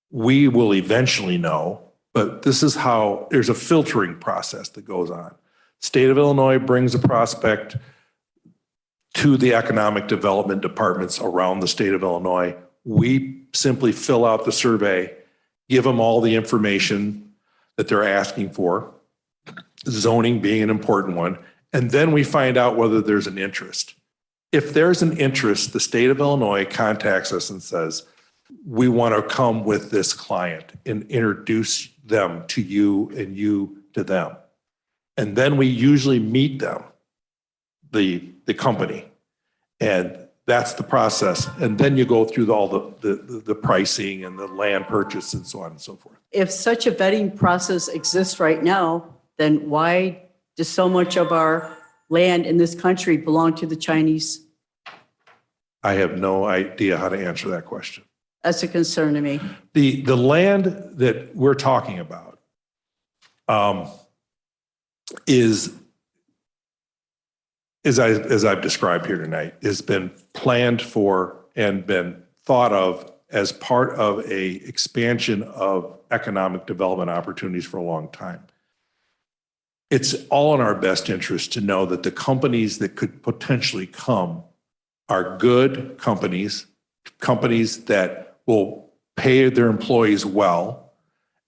We will eventually know, but this is how there's a filtering process that goes on. State of Illinois brings a prospect to the economic development departments around the state of Illinois. We simply fill out the survey, give them all the information that they're asking for, zoning being an important one, and then we find out whether there's an interest. If there's an interest, the state of Illinois contacts us and says, we want to come with this client and introduce them to you and you to them. And then we usually meet them, the company, and that's the process. And then you go through all the pricing and the land purchase and so on and so forth. If such a vetting process exists right now, then why does so much of our land in this country belong to the Chinese? I have no idea how to answer that question. That's a concern to me. The land that we're talking about is, as I've described here tonight, has been planned for and been thought of as part of a expansion of economic development opportunities for a long time. It's all in our best interest to know that the companies that could potentially come are good companies, companies that will pay their employees well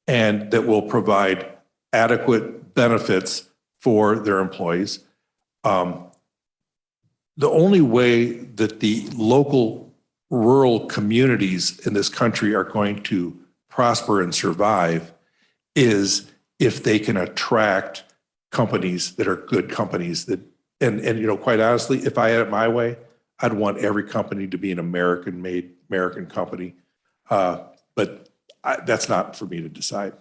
and that will provide adequate benefits for their employees. The only way that the local rural communities in this country are going to prosper and survive is if they can attract companies that are good companies that, and you know, quite honestly, if I had it my way, I'd want every company to be an American-made, American company. But that's not for me to decide.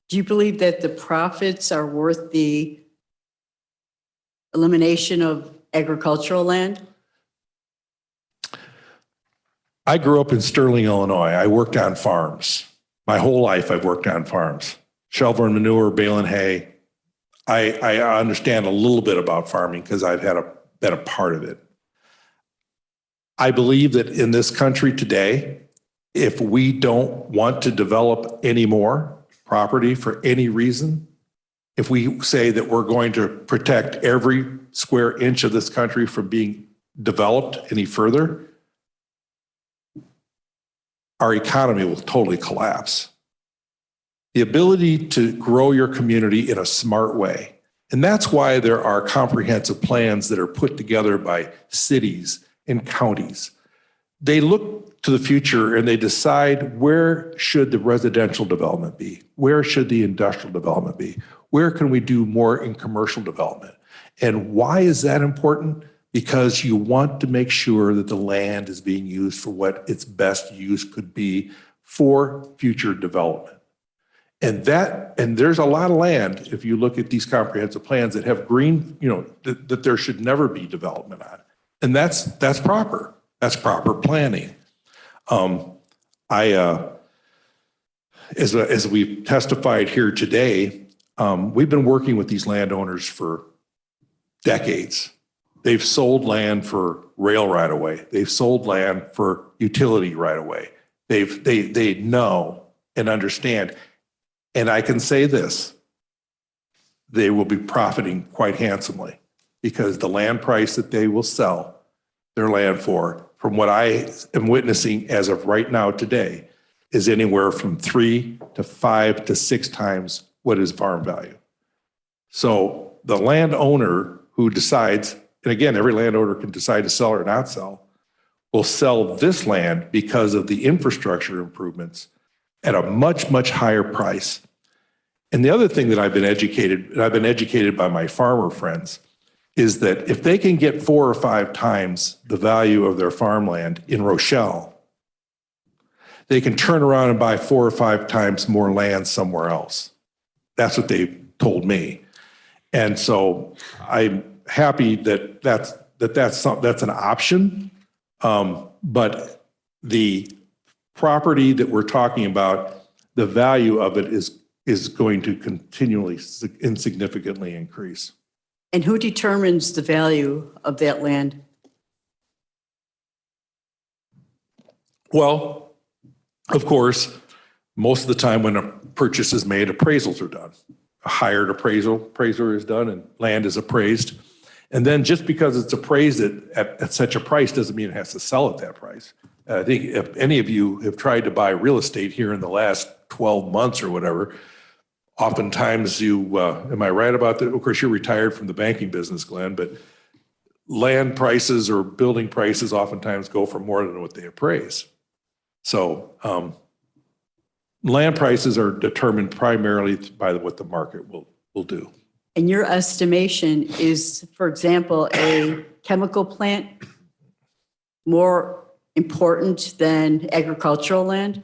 Do you believe that the profits are worth the elimination of agricultural land? I grew up in Sterling, Illinois. I worked on farms. My whole life I've worked on farms. Shoveling manure, baling hay. I understand a little bit about farming because I've been a part of it. I believe that in this country today, if we don't want to develop any more property for any reason, if we say that we're going to protect every square inch of this country from being developed any further, our economy will totally collapse. The ability to grow your community in a smart way. And that's why there are comprehensive plans that are put together by cities and counties. They look to the future and they decide where should the residential development be? Where should the industrial development be? Where can we do more in commercial development? And why is that important? Because you want to make sure that the land is being used for what its best use could be for future development. And there's a lot of land, if you look at these comprehensive plans that have green, you know, that there should never be development on. And that's proper. That's proper planning. As we've testified here today, we've been working with these landowners for decades. They've sold land for rail right away. They've sold land for utility right away. They know and understand. And I can say this, they will be profiting quite handsomely because the land price that they will sell their land for, from what I am witnessing as of right now today, is anywhere from 3 to 5 to 6 times what is farm value. So the landowner who decides, and again, every landowner can decide to sell or not sell, will sell this land because of the infrastructure improvements at a much, much higher price. And the other thing that I've been educated by my farmer friends, is that if they can get 4 or 5 times the value of their farmland in Rochelle, they can turn around and buy 4 or 5 times more land somewhere else. That's what they told me. And so I'm happy that that's an option. But the property that we're talking about, the value of it is going to continually and significantly increase. And who determines the value of that land? Well, of course, most of the time when a purchase is made, appraisals are done. A hired appraiser is done and land is appraised. And then just because it's appraised at such a price doesn't mean it has to sell at that price. I think if any of you have tried to buy real estate here in the last 12 months or whatever, oftentimes am I right about that? Of course, you're retired from the banking business, Glenn, but land prices or building prices oftentimes go for more than what they appraise. So land prices are determined primarily by what the market will do. And your estimation is, for example, a chemical plant more important than agricultural land?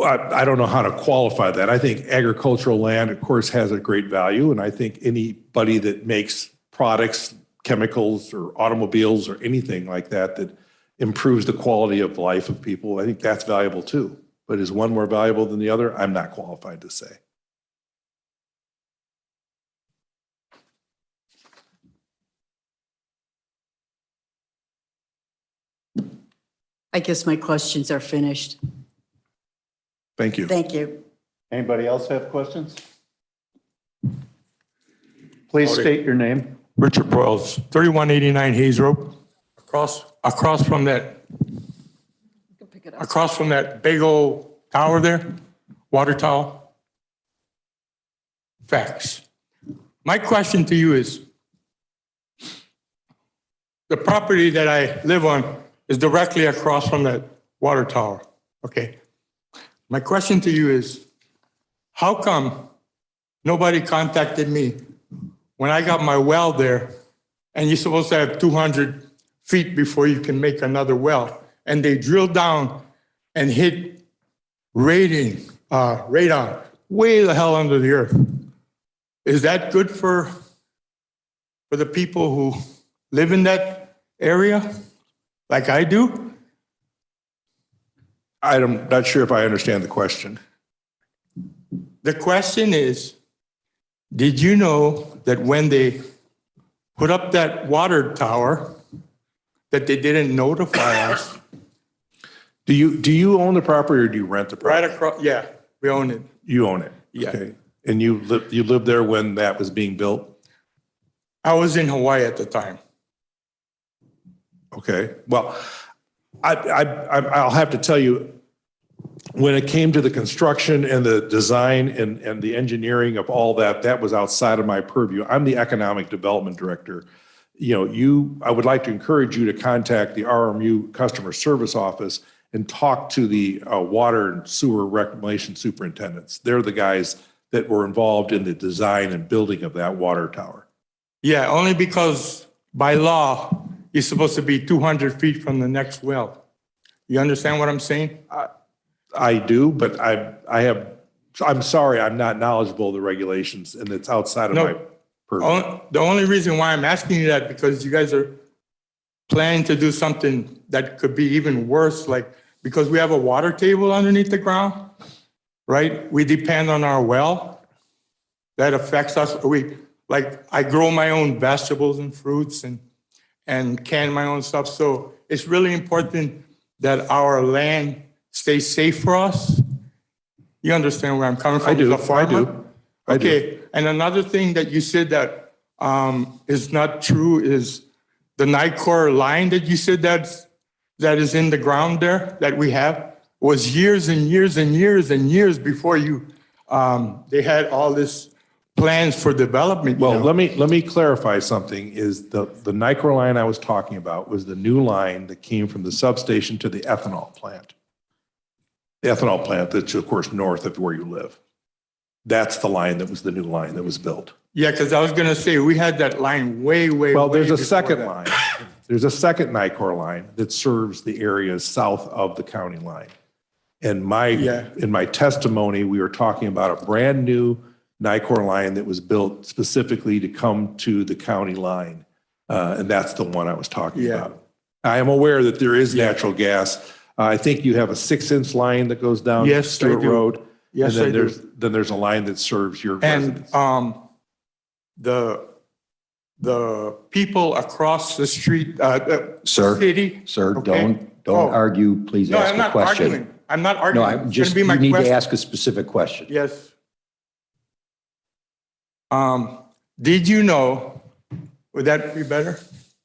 I don't know how to qualify that. I think agricultural land, of course, has a great value. And I think anybody that makes products, chemicals, or automobiles or anything like that, that improves the quality of life of people, I think that's valuable too. But is one more valuable than the other? I'm not qualified to say. I guess my questions are finished. Thank you. Thank you. Anybody else have questions? Please state your name. Richard Broyles, 3189 Hayes Road, across from that big old tower there, water tower. Facts. My question to you is, the property that I live on is directly across from that water tower, okay? My question to you is, how come nobody contacted me when I got my well there, and you're supposed to have 200 feet before you can make another well, and they drilled down and hit radon way the hell under the earth? Is that good for the people who live in that area, like I do? I'm not sure if I understand the question. The question is, did you know that when they put up that water tower, that they didn't notify us? Do you own the property or do you rent the property? Right across, yeah, we own it. You own it? Yeah. Okay. And you lived there when that was being built? I was in Hawaii at the time. Okay. Well, I'll have to tell you, when it came to the construction and the design and the engineering of all that, that was outside of my purview. I'm the economic development director. I would like to encourage you to contact the RMU customer service office and talk to the water and sewer reclamation superintendents. They're the guys that were involved in the design and building of that water tower. Yeah, only because by law, you're supposed to be 200 feet from the next well. You understand what I'm saying? I do, but I'm sorry, I'm not knowledgeable of the regulations and it's outside of No. my purview. The only reason why I'm asking you that, because you guys are planning to do something that could be even worse, like, because we have a water table underneath the ground, right? We depend on our well. That affects us. like I grow my own vegetables and fruits and can my own stuff. So it's really important that our land stays safe for us. You understand where I'm coming from? I do, as a farmer? I do. Okay, and another thing that you said that is not true is the NICOR line that you said that is in the ground there that we have was years and years and years and years before you, they had all this plans for development. you Well, know? let me clarify something, is the NICOR line I was talking about was the new line that came from the substation to the ethanol plant. The ethanol plant that's, of course, north of where you live. That's the line that was the new line that was built. Yeah, because I was gonna say, we had that line way. Well, there's way a before second that. line. There's a second NICOR line that serves the areas south of the county line. And Yeah. in my testimony, we were talking about a brand-new NICOR line that was built specifically to come to the county line. And that's the one I was talking Yeah. about. I am aware that there is natural gas. I think you have a 6-inch line that goes down Yes, I Stewart do. Road. Yes, And I do. then there's a line that serves your And residents. the people across the street, Sir, city. sir, okay? don't Oh. argue. Please No, ask I'm a not question. arguing. I'm not No, arguing. I'm It's just, gonna be my you need to question. ask a specific question. Yes. Did you know, would that be better?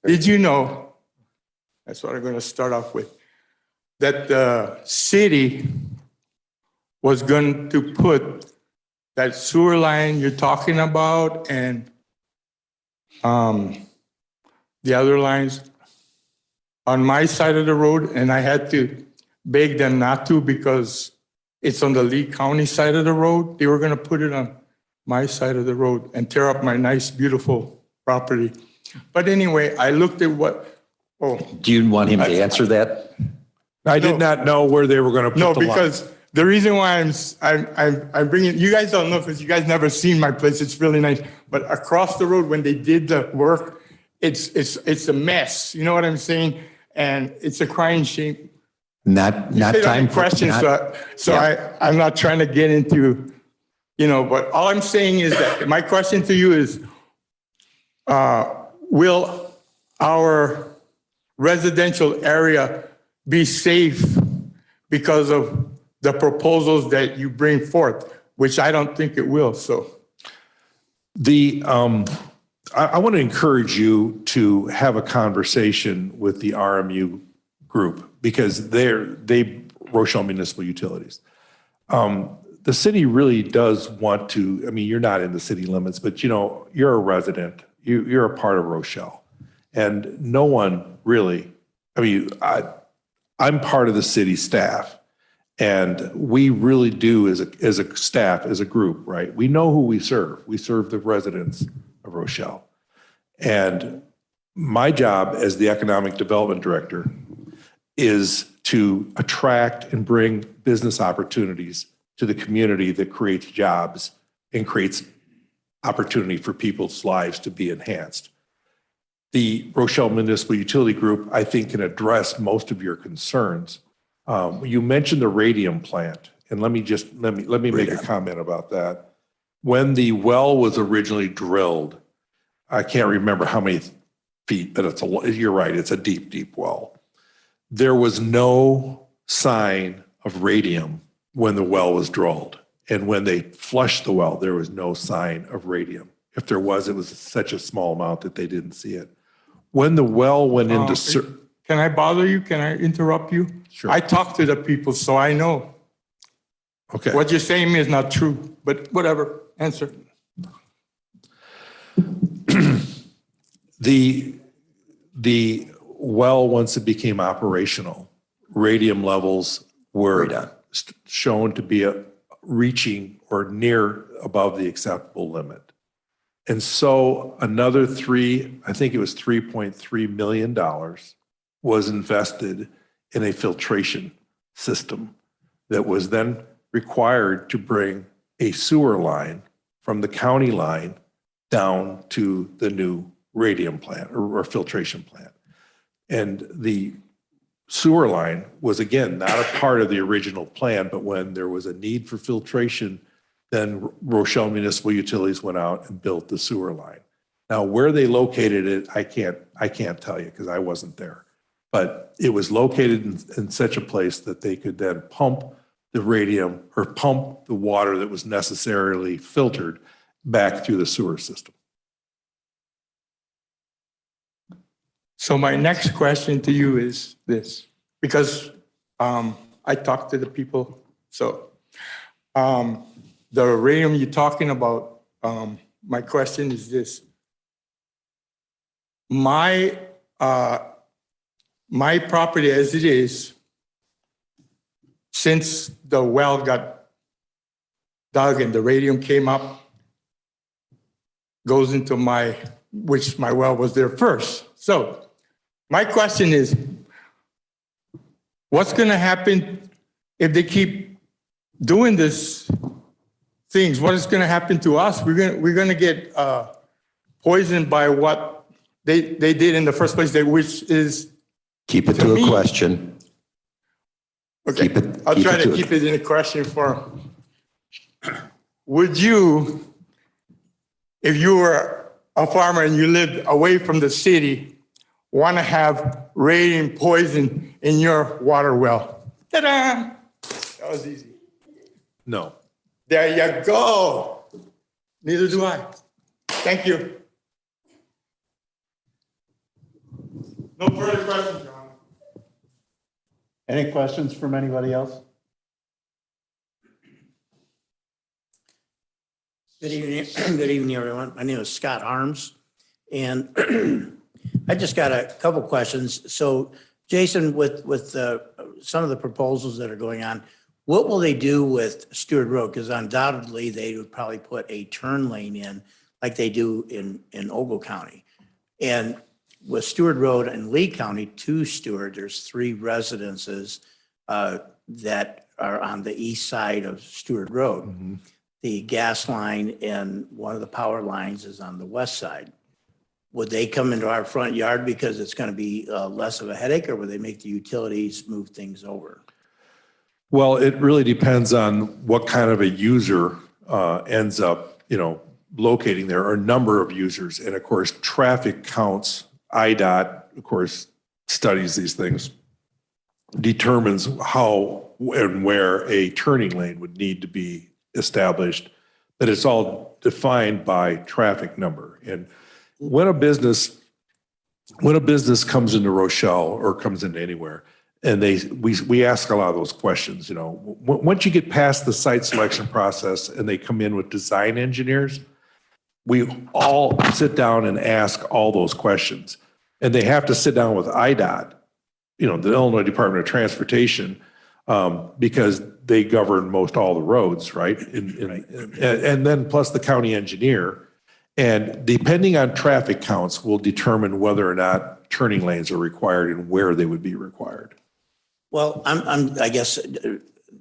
Did you know, that's what I'm gonna start off with, that the city was going to put that sewer line you're talking about and the other lines on my side of the road, and I had to beg them not to because it's on the Lee County side of the road. They were gonna put it on my side of the road and tear up my nice, beautiful property. But anyway, I looked at Do you want him to answer that? I did not know where they were going to put the no, line. because the reason why I'm bringing, you guys don't know because you guys never seen my place. It's really nice. But across the road, when they did the work, it's a mess. You know what I'm saying? And it's a crying shame. Not They don't time have for. questions. not- I'm not trying to get into, but all I'm saying is that my question to you is, will our residential area be safe because of the proposals that you bring forth, which I don't think it will, so. I want to encourage you to have a conversation with the RMU group because they Rochelle Municipal Utilities. The city really does want to, I mean, you're not in the city limits, but you're a resident, you're a part of Rochelle. And no one really, I mean, I'm part of the city staff. And we really do as a staff, as a group, right? We know who we serve. We serve the residents of Rochelle. And my job as the economic development director is to attract and bring business opportunities to the community that creates jobs and creates opportunity for people's lives to be enhanced. The Rochelle Municipal Utility Group, I think, can address most of your concerns. You mentioned the radium plant, and let me make a comment about that. When the well was originally drilled, I can't remember how many feet, but you're right, it's a deep, deep well. There was no sign of radium when the well was drilled. And when they flushed the well, there was no sign of radium. If there was, it was such a small amount that they didn't see it. When the well went into... Can I bother you? Can I interrupt you? Sure. I talk to the people, so I know. Okay. What you're saying is not true, but whatever, answer. The well, once it became operational, radium levels were Radon. shown to be reaching or near above the acceptable limit. And so another I think it was $3.3 million was invested in a filtration system that was then required to bring a sewer line from the county line down to the new radium plant or filtration plant. And the sewer line was, again, not a part of the original plan, but when there was a need for filtration then Rochelle Municipal Utilities went out and built the sewer line. Now, where they located it, I can't tell you because I wasn't there. But it was located in such a place that they could then pump the radium or pump the water that was necessarily filtered back through the sewer system. So my next question to you is this, because I talked to the people. So the radium you're talking about, my question is this. My property as it is, since the well got dug and the radium came up, goes into which my well was there first. So my question is, what's going to happen if they keep doing this things? What is going to happen to us? We're going to get poisoned by what they did in the first place, which is Keep it To to a me- question. okay. I'll try to keep it in a question form. Would you, if you were a farmer and you lived away from the city, want to have radium poison in your water well? Ta-da! That was easy. No. There you go. Neither do I. Thank you. No further questions, Your Honor. Any questions from anybody else? Good evening, good evening, everyone. My name is Scott Arms, and I just got a couple questions. So Jason, with some of the proposals that are going on, what will they do with Stewart Road? Because undoubtedly, they would probably put a turn lane in like they do in Ogle County. And with Stewart Road and Lee County to Stewart, there's 3 residences that are on the east side of Stewart Road. The gas line and one of the power lines is on the west side. Would they come into our front yard because it's going to be less of a headache, or would they make the utilities move things over? Well, it really depends on what kind of a user ends up, locating there, or number of users. And of course, traffic counts, IDOT, of course, studies these things, determines how and where a turning lane would need to be established. But it's all defined by traffic number. And when a business comes into Rochelle or comes into anywhere, and we ask a lot of those questions, once you get past the site selection process and they come in with design engineers, we all sit down and ask all those questions. And they have to sit down with IDOT, the Illinois Department of Transportation, because they govern most all the roads, right? And then plus the county engineer. And depending on traffic counts will determine whether or not turning lanes are required and where they would be required. Well, I guess,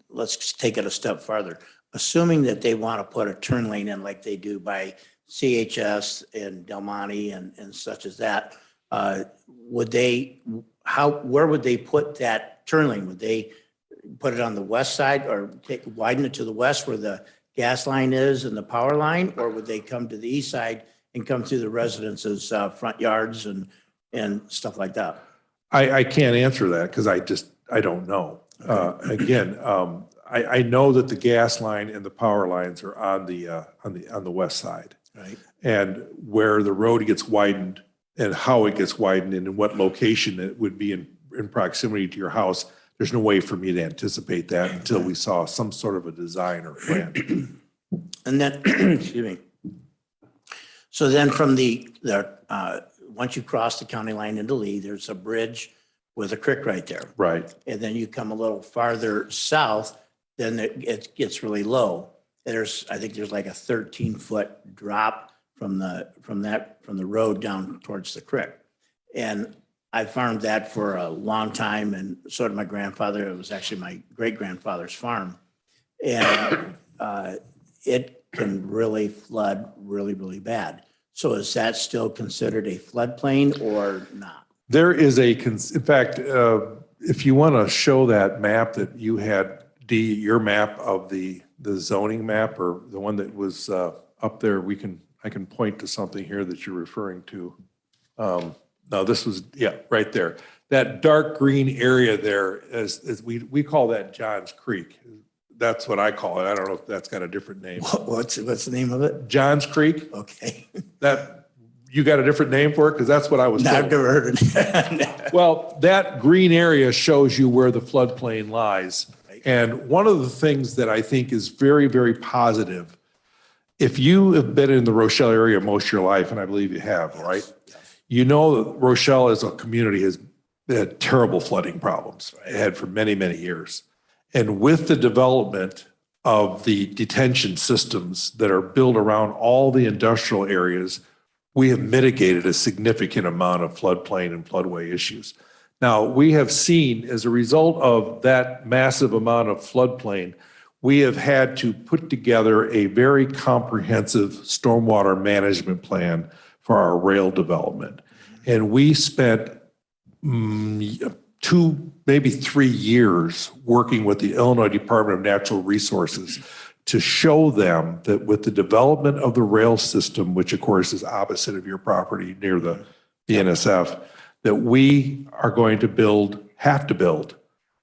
let's take it a step farther. Assuming that they want to put a turn lane in like they do by CHS and Del Monte and such as that, where would they put that turn lane? Would they put it on the west side or widen it to the west where the gas line is and the power line? Or would they come to the east side and come through the residences' front yards and stuff like that? I can't answer that because I don't know. Again, I know that the gas line and the power lines are on the west side. Right. And where the road gets widened and how it gets widened and in what location it would be in proximity to your house, there's no way for me to anticipate that until we saw some sort of a design or plan. And then, excuse me. So then from once you cross the county line into Lee, there's a bridge with a creek right there. Right. And then you come a little farther south, then it gets really low. I think there's like a 13-foot drop from the road down towards the creek. And I farmed that for a long time, and so did my grandfather. It was actually my great-grandfather's farm. And it can really flood really, really bad. So is that still considered a floodplain or not? There is in fact, if you want to show that map that you had, your map of the the zoning map or the one that was up there, I can point to something here that you're referring to. No, this was, yeah, right there. That dark green area there is we call that Johns Creek. That's what I call it. I don't know if that's got a different name. What's the name of it? Johns Creek, Okay. that, you got a different name for it? Because that's what I was No, I've told. never heard of it. Well, that green area shows you where the floodplain lies. And one of the things that I think is very, very positive, if you have been in the Rochelle area most of your life, and I believe you have, right? You know that Rochelle as a community has had terrible flooding problems. It had for many, many years. And with the development of the detention systems that are built around all the industrial areas, we have mitigated a significant amount of floodplain and floodway issues. Now, we have seen, as a result of that massive amount of floodplain, we have had to put together a very comprehensive stormwater management plan for our rail development. And we spent 2, maybe 3 years working with the Illinois Department of Natural Resources to show them that with the development of the rail system, which of course is opposite of your property near the NSF, that we are going to have to build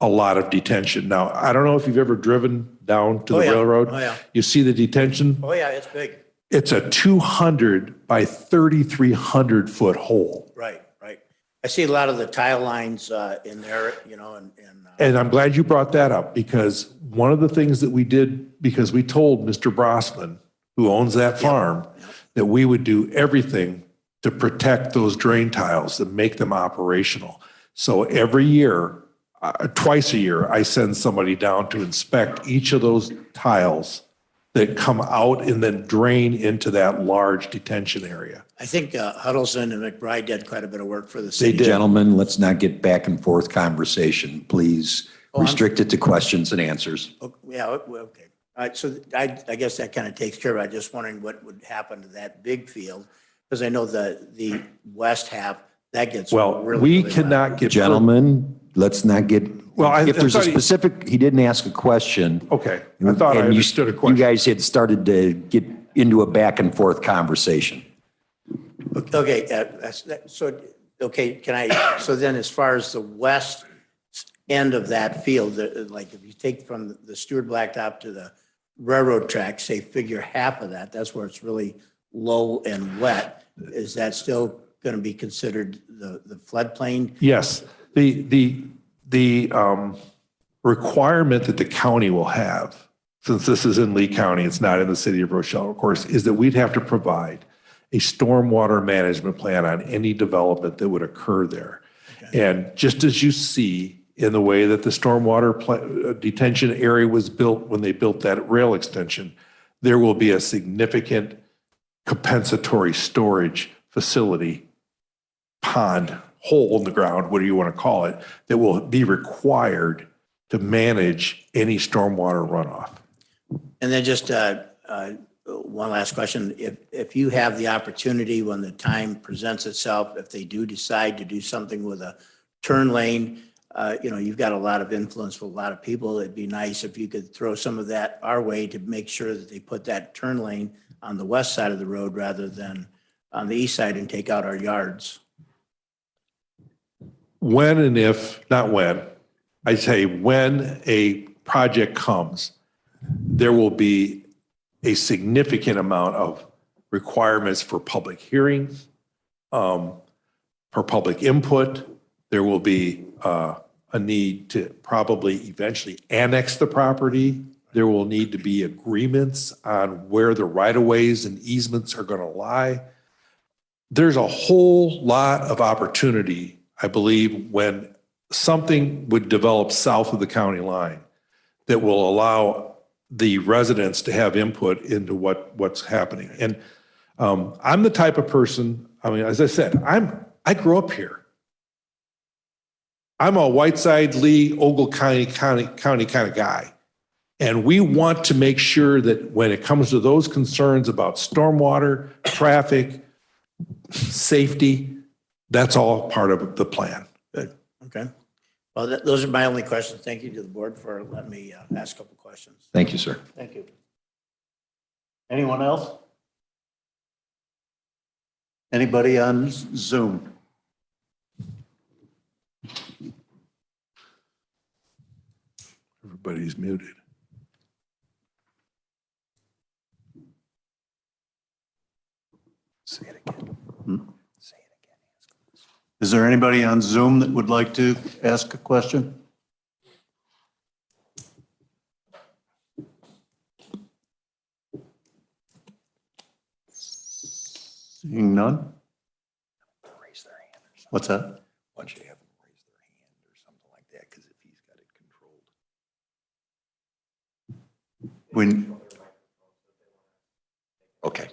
a lot of detention. Now, I don't know if you've ever driven down to the yeah. railroad. Oh, yeah. You see the detention? Oh, yeah, it's big. It's a 200 by 3,300 foot hole. Right, right. I see a lot of the tile lines in there, And I'm glad you brought that up, because one of the things that we did, because we told Mr. Brossman, who owns that farm, that we would do everything to protect those drain tiles and make them operational. So every year, twice a year, I send somebody down to inspect each of those tiles that come out and then drain into that large detention area. I think Huddleston and McBride did quite a bit of work for the city. Gentlemen, let's not get back and forth conversation. Please restrict it to questions and answers. Yeah, okay. All right, so I guess that kind of takes care of it. I'm just wondering what would happen to that big field, because I know the west half, that gets Well, really, we really wet. cannot get. Gentlemen, let's not get, Well, I if there's a thought he- specific, he didn't ask a question. Okay, I thought I and you- understood a question. You guys had started to get into a back and forth conversation. Okay, so then as far as the west end of that field, like if you take from the Stewart Blacktop to the railroad track, say figure half of that, that's where it's really low and wet. Is that still going to be considered the floodplain? Yes, the requirement that the county will have, since this is in Lee County, it's not in the city of Rochelle, of course, is that we'd have to provide a stormwater management plan on any development that would occur there. And just as you see in the way that the stormwater detention area was built when they built that rail extension, there will be a significant compensatory storage facility, pond, hole in the ground, what do you want to call it, that will be required to manage any stormwater runoff. And then just one last question. If you have the opportunity when the time presents itself, if they do decide to do something with a turn lane, you've got a lot of influence with a lot of people. It'd be nice if you could throw some of that our way to make sure that they put that turn lane on the west side of the road rather than on the east side and take out our yards. When and if, not when, I say when a project comes, there will be a significant amount of requirements for public hearings, for public input. There will be a need to probably eventually annex the property. There will need to be agreements on where the right-of-ways and easements are going to lie. There's a whole lot of opportunity, I believe, when something would develop south of the county line that will allow the residents to have input into what's happening. And I'm the type of person, I mean, as I said, I grew up here. I'm a Whiteside, Lee, Ogle County kind of guy. And we want to make sure that when it comes to those concerns about stormwater, traffic, safety, that's all part of the plan. Good, okay. Well, those are my only questions. Thank you to the board for letting me ask a couple questions. Thank you, sir. Thank you. Anyone else? Anybody on Zoom? Everybody's muted. Say it again. Say it again. Is there anybody on Zoom that would like to ask a question? Seeing none? Raise their hand or something. What's that? Why don't you have them raise their hand or something like that? Because if he's got it controlled. We, Okay,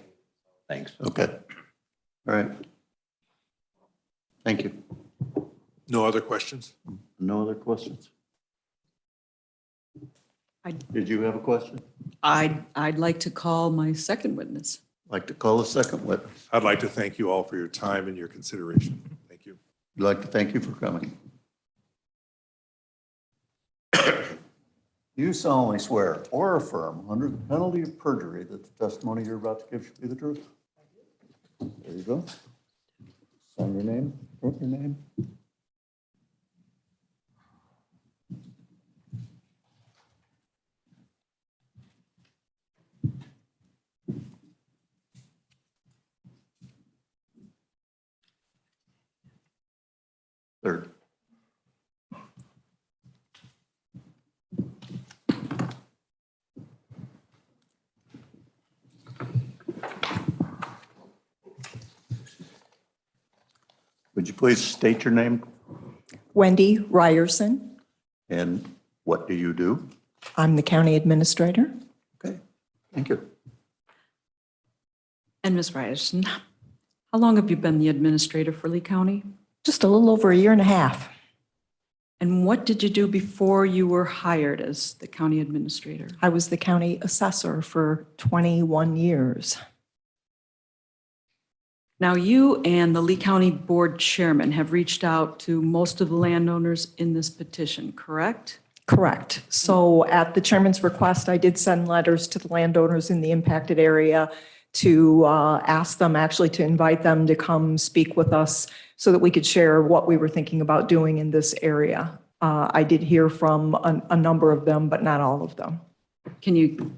thanks. okay. All right. Thank you. No other questions? No other questions? I- Did you have a question? I'd like to call my second witness. Like to call a second witness? I'd like to thank you all for your time and your consideration. Thank you. I'd like to thank you for coming. You solemnly swear or affirm under the penalty of perjury that the testimony you're about to give should be the truth? There you go. Sign your name, wrote your name. Third. Would you please state your name Wendy Ryerson. and what do you do? I'm the county administrator. Okay, thank you. And Ms. Ryerson, how long have you been the administrator for Lee County? Just a little over a year and a half. And what did you do before you were hired as the county administrator? I was the county assessor for 21 years. Now, you and the Lee County Board Chairman have reached out to most of the landowners in this petition, correct? Correct. So at the chairman's request, I did send letters to the landowners in the impacted area to ask them, actually to invite them to come speak with us so that we could share what we were thinking about doing in this area. I did hear from a number of them, but not all of them. Can you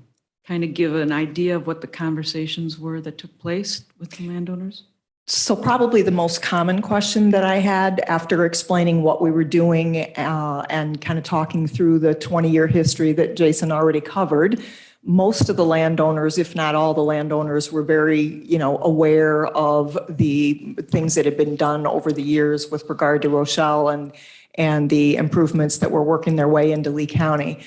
kind of give an idea of what the conversations were that took place with the landowners? So probably the most common question that I had after explaining what we were doing and kind of talking through the 20-year history that Jason already covered, most of the landowners, if not all the landowners, were very, aware of the things that had been done over the years with regard to Rochelle and the improvements that were working their way into Lee County.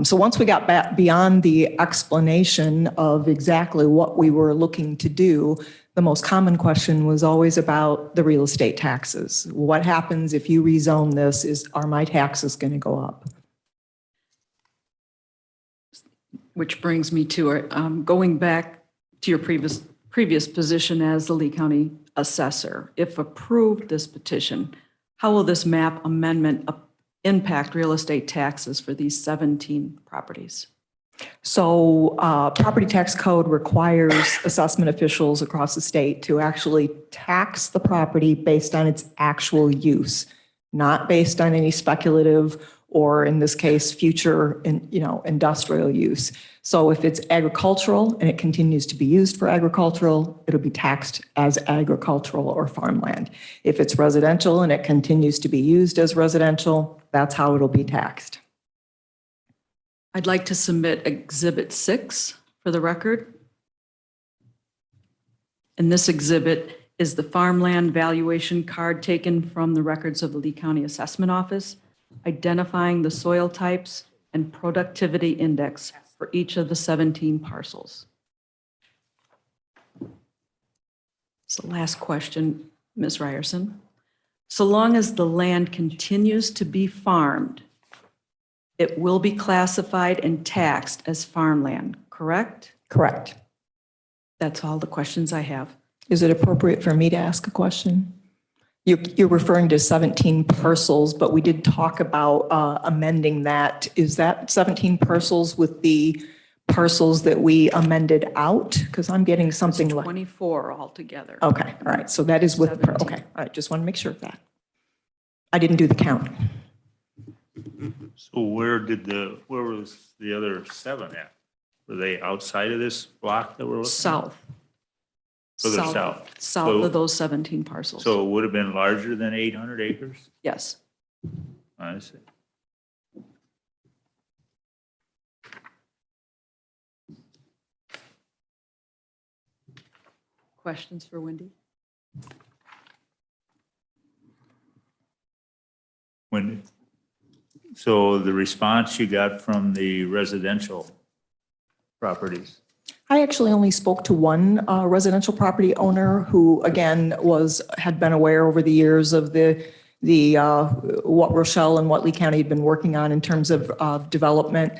So once we got back beyond the explanation of exactly what we were looking to do, the most common question was always about the real estate taxes. What happens if you rezone this? Are my taxes going to go up? Which brings me to going back to your previous position as the Lee County assessor. If approved, this petition, how will this map amendment impact real estate taxes for these 17 properties? So property tax code requires assessment officials across the state to actually tax the property based on its actual use, not based on any speculative or, in this case, future industrial use. So if it's agricultural and it continues to be used for agricultural, it'll be taxed as agricultural or farmland. If it's residential and it continues to be used as residential, that's how it'll be taxed. I'd like to submit Exhibit 6 for the record. And this exhibit is the farmland valuation card taken from the records of the Lee County Assessment Office, identifying the soil types and productivity index for each of the 17 parcels. So last question, Ms. Ryerson. So long as the land continues to be farmed, it will be classified and taxed as farmland, correct? Correct. That's all the questions I have. Is it appropriate for me to ask a question? You're referring to 17 parcels, but we did talk about amending that. Is that 17 parcels with the parcels that we amended out? Because I'm getting something like, 24 altogether. okay, all right, so that is with, 17. okay, all right, just want to make sure of that. I didn't do the count. So where was the other 7 at? Were they outside of this block that we're looking at? South. Further south. South So- of those 17 parcels. So it would have been larger than 800 acres? Yes. I see. Questions for Wendy? So the response you got from the residential properties? I actually only spoke to one residential property owner who, again, had been aware over the years of what Rochelle and what Lee County had been working on in terms of development.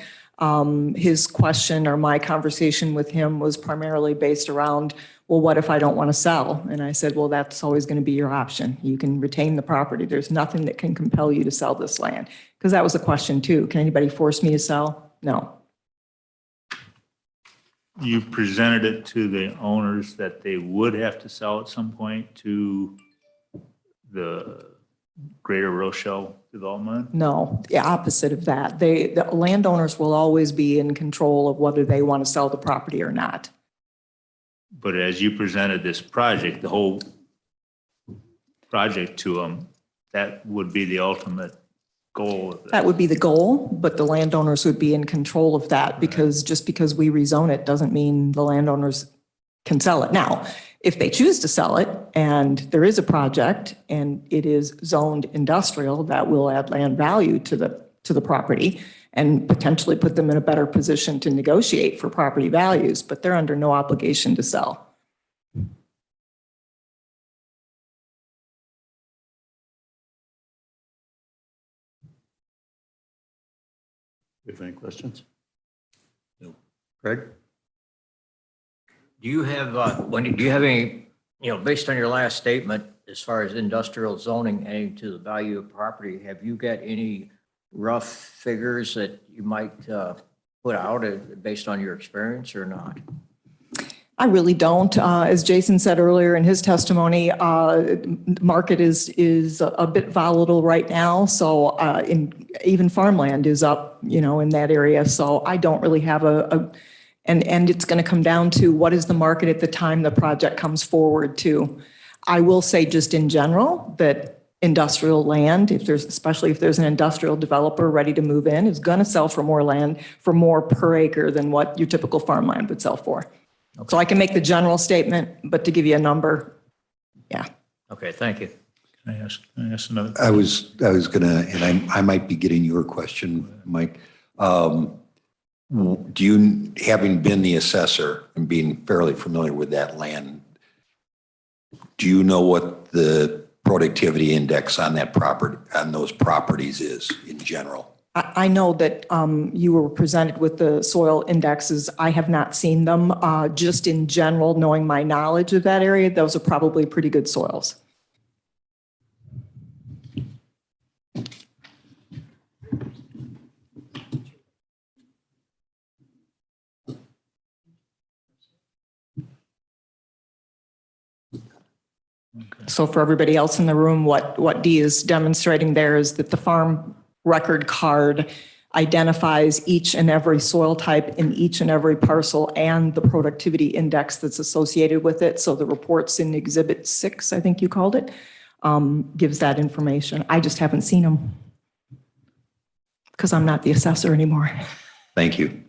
His question or my conversation with him was primarily based around, well, what if I don't want to sell? And I said, well, that's always going to be your option. You can retain the property. There's nothing that can compel you to sell this land. Because that was a question too. Can anybody force me to sell? No. You presented it to the owners that they would have to sell at some point to the Greater Rochelle development? No, the opposite of that. The landowners will always be in control of whether they want to sell the property or not. But as you presented this project, the whole project to them, that would be the ultimate goal of That it. would be the goal, but the landowners would be in control of that because just because we rezone it doesn't mean the landowners can sell it. Now, if they choose to sell it and there is a project and it is zoned industrial, that will add land value to the property and potentially put them in a better position to negotiate for property values, but they're under no obligation to sell. You have any questions? No. Greg? Do you have, Wendy, do you have any, based on your last statement, as far as industrial zoning adding to the value of property, have you got any rough figures that you might put out based on your experience or not? I really don't. As Jason said earlier in his testimony, market is a bit volatile right now. So even farmland is up, in that area. So I don't really have and it's going to come down to what is the market at the time the project comes forward to. I will say just in general that industrial land, especially if there's an industrial developer ready to move in, is going to sell for more land, for more per acre than what your typical farmland would sell for. Okay. So I can make the general statement, but to give you a number, yeah. Okay, thank you. Can I ask another? I was gonna, and I might be getting your question, Mike. Do you, having been the assessor and being fairly familiar with that land, do you know what the productivity index on that property, on those properties is in general? I know that you were presented with the soil indexes. I have not seen them. Just in general, knowing my knowledge of that area, those are probably pretty good soils. So for everybody else in the room, what Dee is demonstrating there is that the farm record card identifies each and every soil type in each and every parcel and the productivity index that's associated with it. So the reports in Exhibit 6, I think you called it, gives that information. I just haven't seen them because I'm not the assessor anymore. Thank you.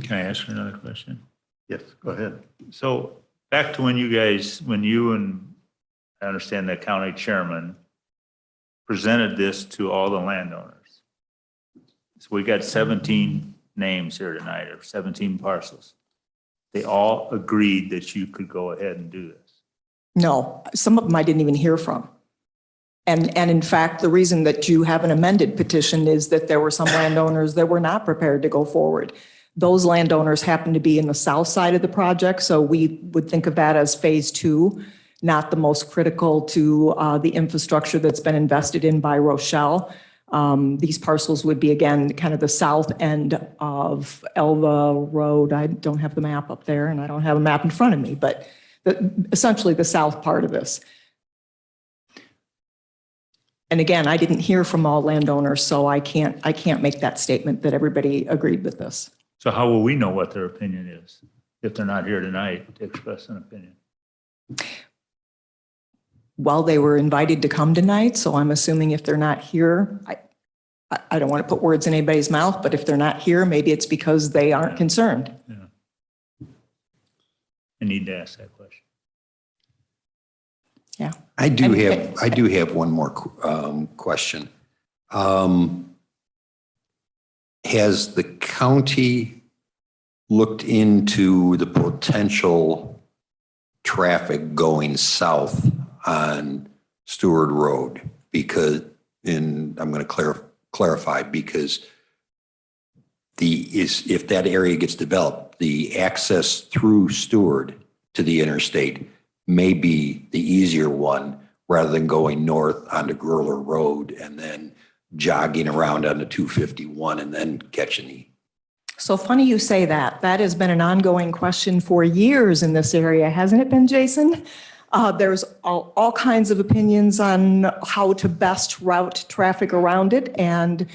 Can I ask you another question? Yes, go ahead. So back to when you and I understand the county chairman presented this to all the landowners. So we got 17 names here tonight, or 17 parcels. They all agreed that you could go ahead and do this. No, some of them I didn't even hear from. And in fact, the reason that you have an amended petition is that there were some landowners that were not prepared to go forward. Those landowners happen to be in the south side of the project, so we would think of that as phase 2. not the most critical to the infrastructure that's been invested in by Rochelle. These parcels would be, again, kind of the south end of Elva Road. I don't have the map up there, and I don't have a map in front of me, but essentially the south part of this. And again, I didn't hear from all landowners, so I can't make that statement that everybody agreed with this. So how will we know what their opinion is if they're not here tonight to express an opinion? Well, they were invited to come tonight, so I'm assuming if they're not here, I don't want to put words in anybody's mouth, but if they're not here, maybe it's because they aren't concerned. Yeah. I need to ask that question. Yeah. I do have one more question. Has the county looked into the potential traffic going south on Stewart Road? Because, and I'm going to clarify, because if that area gets developed, the access through Stewart to the interstate may be the easier one rather than going north onto Gurler Road and then jogging around onto 251 and then catching the. So funny you say that. That has been an ongoing question for years in this area, hasn't it been, Jason? There's all kinds of opinions on how to best route traffic around it. And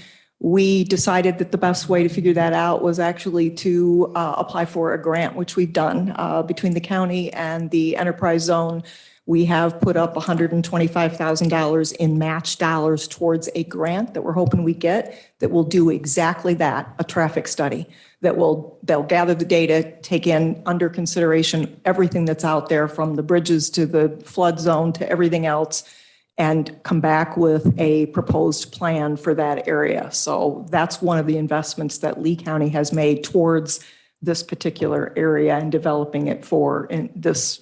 we decided that the best way to figure that out was actually to apply for a grant, which we've done between the county and the enterprise zone. We have put up $125,000 in match dollars towards a grant that we're hoping we get that will do exactly that, a traffic study they'll gather the data, take in under consideration everything that's out there from the bridges to the flood zone to everything else, and come back with a proposed plan for that area. So that's one of the investments that Lee County has made towards this particular area and developing it for this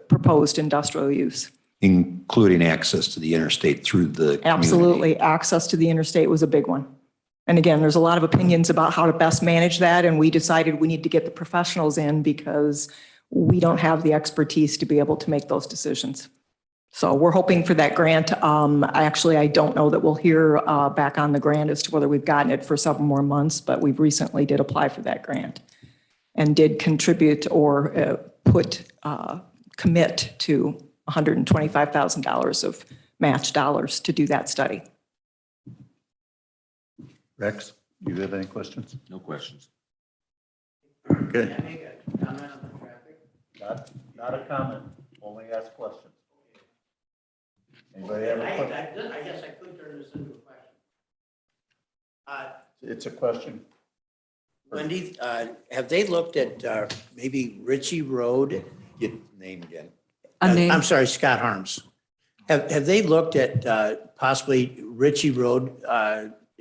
proposed industrial use. Including access to the interstate through the community. Absolutely. Access to the interstate was a big one. And again, there's a lot of opinions about how to best manage that. And we decided we need to get the professionals in because we don't have the expertise to be able to make those decisions. So we're hoping for that grant. Actually, I don't know that we'll hear back on the grant as to whether we've gotten it for several more months, but we've recently did apply for that grant and did contribute or commit to $125,000 of match dollars to do that study. Rex, do you have any questions? No questions. Okay. Not a comment, only ask questions. Anybody have a question? I guess I could turn this into a question. It's a question. Wendy, have they looked at maybe Ritchie Road? Get name again. I'm sorry, Scott Harms. Have they looked at possibly Ritchie Road?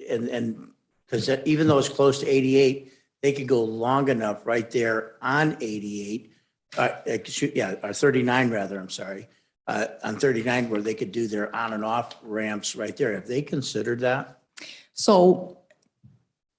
And because even though it's close to 88, they could go long enough right there on 88, or 39 rather, I'm sorry, on 39 where they could do their on and off ramps right there. Have they considered that? So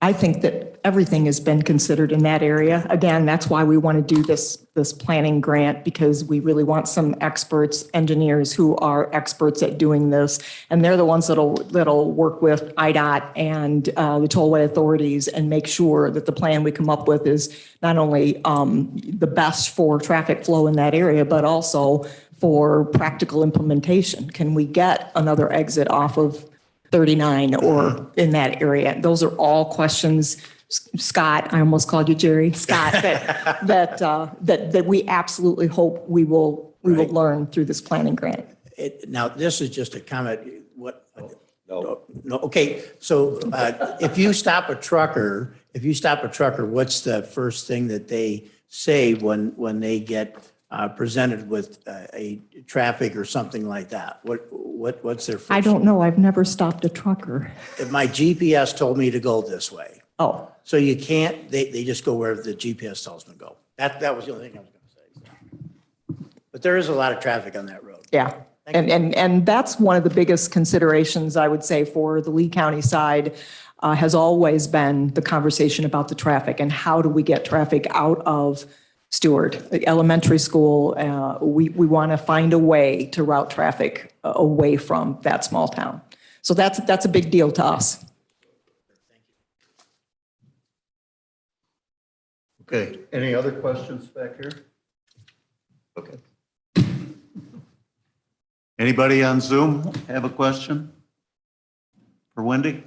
I think that everything has been considered in that area. Again, that's why we want to do this planning grant, because we really want some experts, engineers who are experts at doing this. And they're the ones that'll work with IDOT and the tollway authorities and make sure that the plan we come up with is not only the best for traffic flow in that area, but also for practical implementation. Can we get another exit off of 39 or in that area? Those are all questions, Scott, I almost called you Jerry, Scott, that we absolutely hope we will learn through this planning grant. Now, this is just a comment. No. Okay. So if you stop a trucker, what's the first thing that they say when they get presented with a traffic or something like that? What's their first? I don't know. I've never stopped a trucker. My GPS told me to go this way. Oh, So you can't, they just go where the GPS tells them to go. That was the only thing I was going to say. But there is a lot of traffic on that road. yeah. And that's one of the biggest considerations, I would say, for the Lee County side has always been the conversation about the traffic and how do we get traffic out of Stewart Elementary School. We want to find a way to route traffic away from that small town. So that's a big deal to us. Okay, any other questions back here? Okay. Anybody on Zoom have a question for Wendy?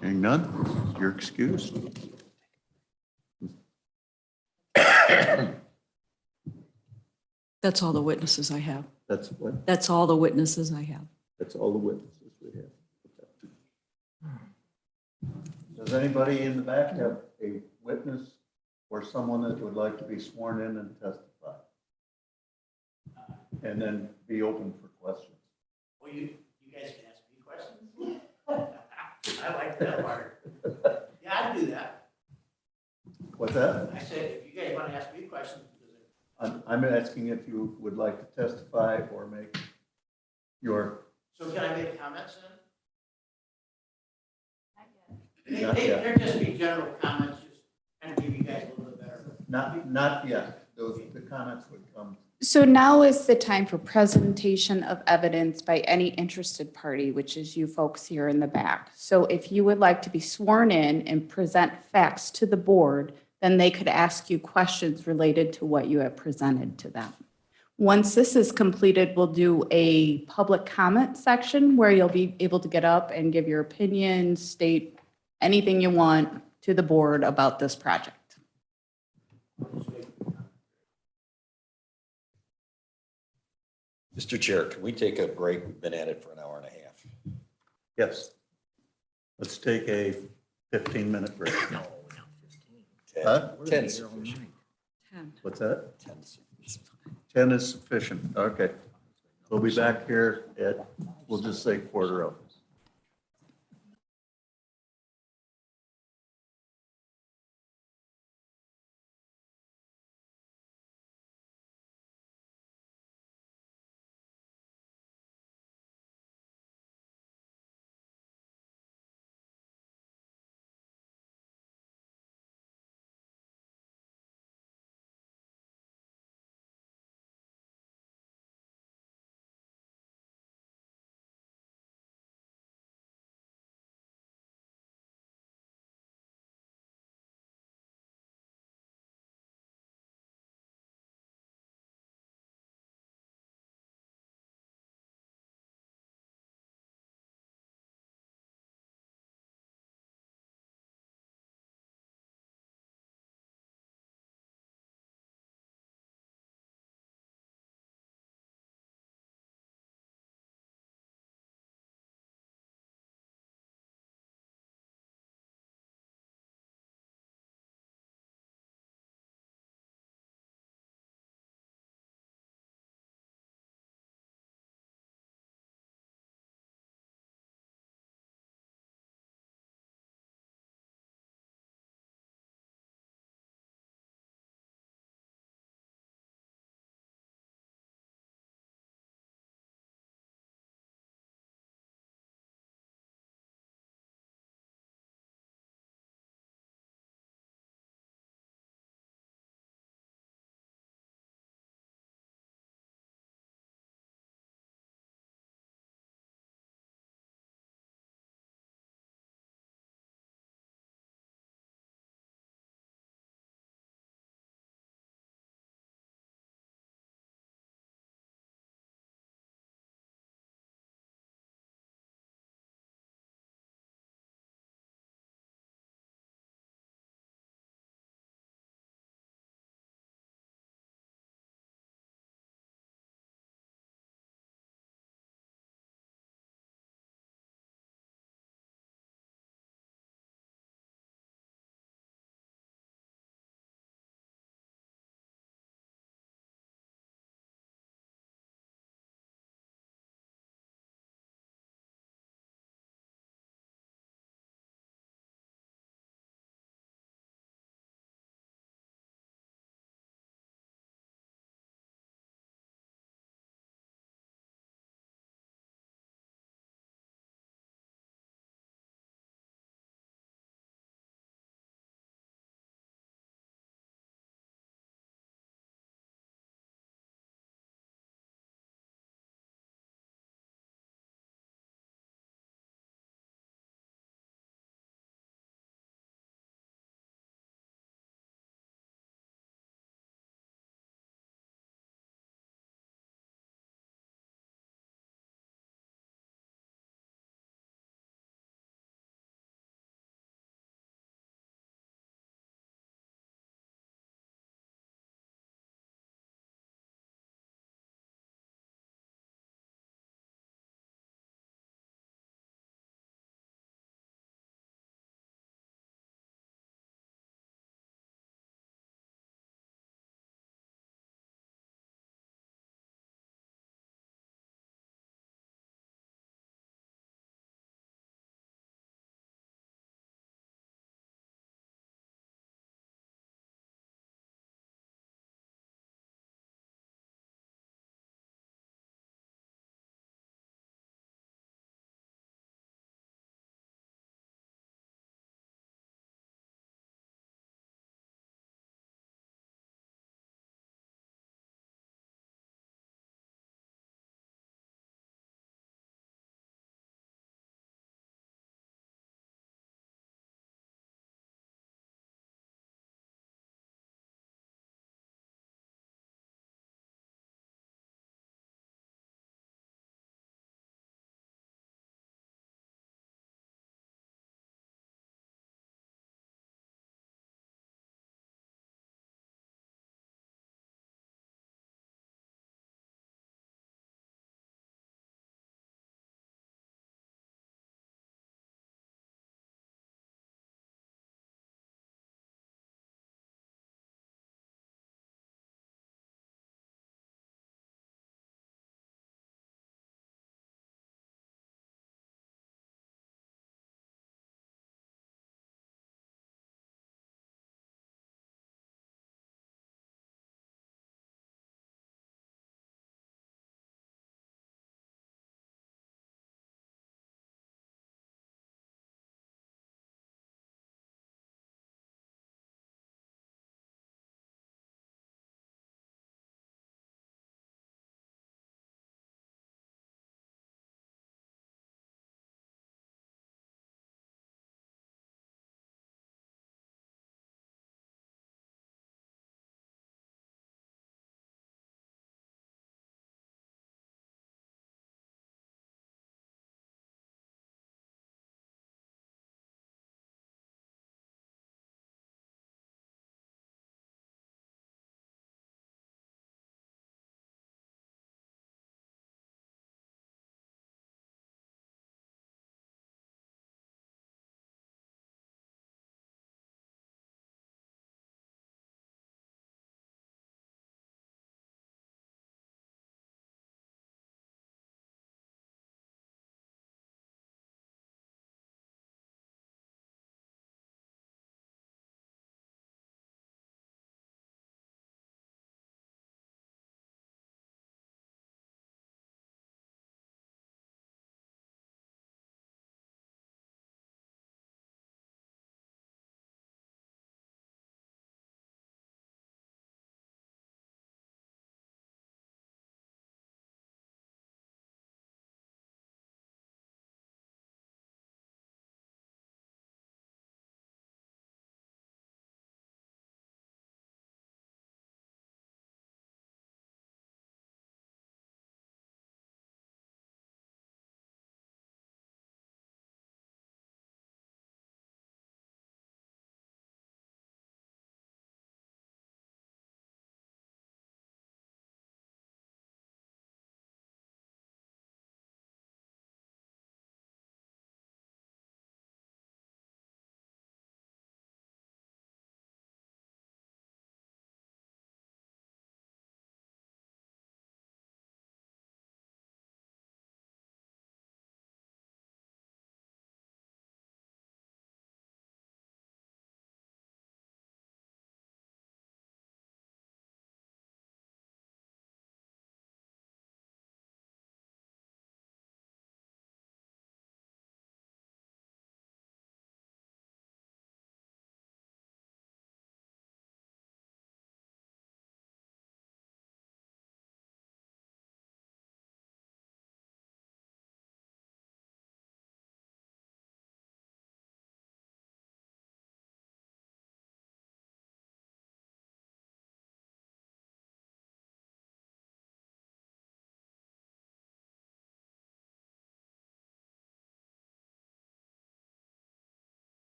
Hearing none, you're excused. That's all the witnesses I have. That's what, That's all the witnesses I have. that's all the witnesses we have. Does anybody in the back have a witness or someone that would like to be sworn in and testify? And then be open for questions. Well, you guys can ask me questions. I like that part. Yeah, I'd do that. What's that? I said, if you guys want to ask me questions. I'm asking if you would like to testify or make your, So can I make comments then? Not yet. They're just be general comments, just kind of give you guys a little bit better. not yet. The comments would come. So now is the time for presentation of evidence by any interested party, which is you folks here in the back. So if you would like to be sworn in and present facts to the board, then they could ask you questions related to what you have presented to them. Once this is completed, we'll do a public comment section where you'll be able to get up and give your opinion, state anything you want to the board about this project. Mr. Chair, can we take a break? We've been at it for an hour and a half. Yes. Let's take a 15-minute break. No, 15. Huh? 10 is sufficient. 10. What's that? 10 is sufficient. 10 is sufficient. Okay. We'll be back here at, we'll just say 9:45.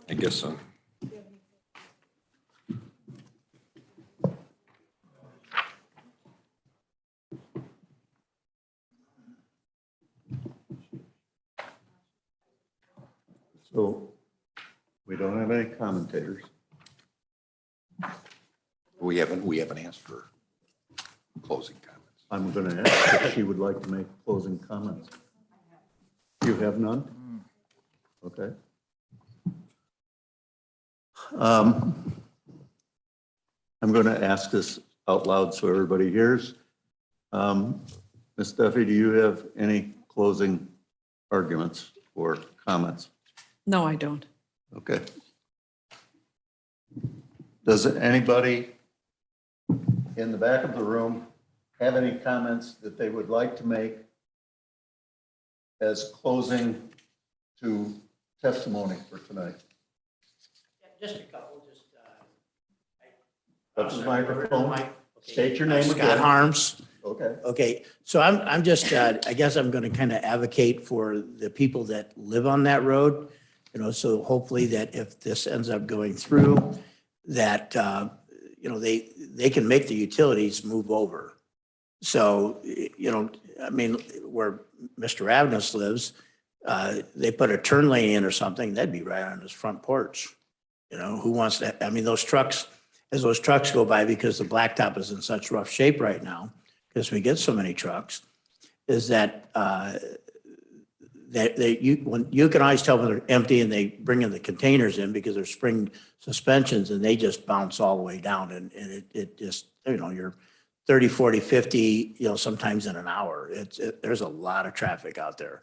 I guess so. So we don't have any commentators. We haven't asked for closing comments. I'm going to ask if she would like to make closing comments. You have none? Okay. I'm going to ask this out loud so everybody hears. Ms. Duffy, do you have any closing arguments or comments? No, I don't. Okay. Does anybody in the back of the room have any comments that they would like to make as closing to testimony for tonight? Just a couple, just. Up to the microphone. State your name Scott again. Harms. Okay. Okay, so I'm just, I guess I'm going to kind of advocate for the people that live on that road, so hopefully that if this ends up going through, that, they can make the utilities move over. So, I mean, where Mr. Avnus lives, they put a turn lane in or something, that'd be right on his front porch. Who wants to, I mean, those trucks, as those trucks go by, because the blacktop is in such rough shape right now, because we get so many trucks, is that you can always tell when they're empty and they bring in the containers in because they're spring suspensions and they just bounce all the way down and it just, you're 30, 40, 50, sometimes in an hour. There's a lot of traffic out there.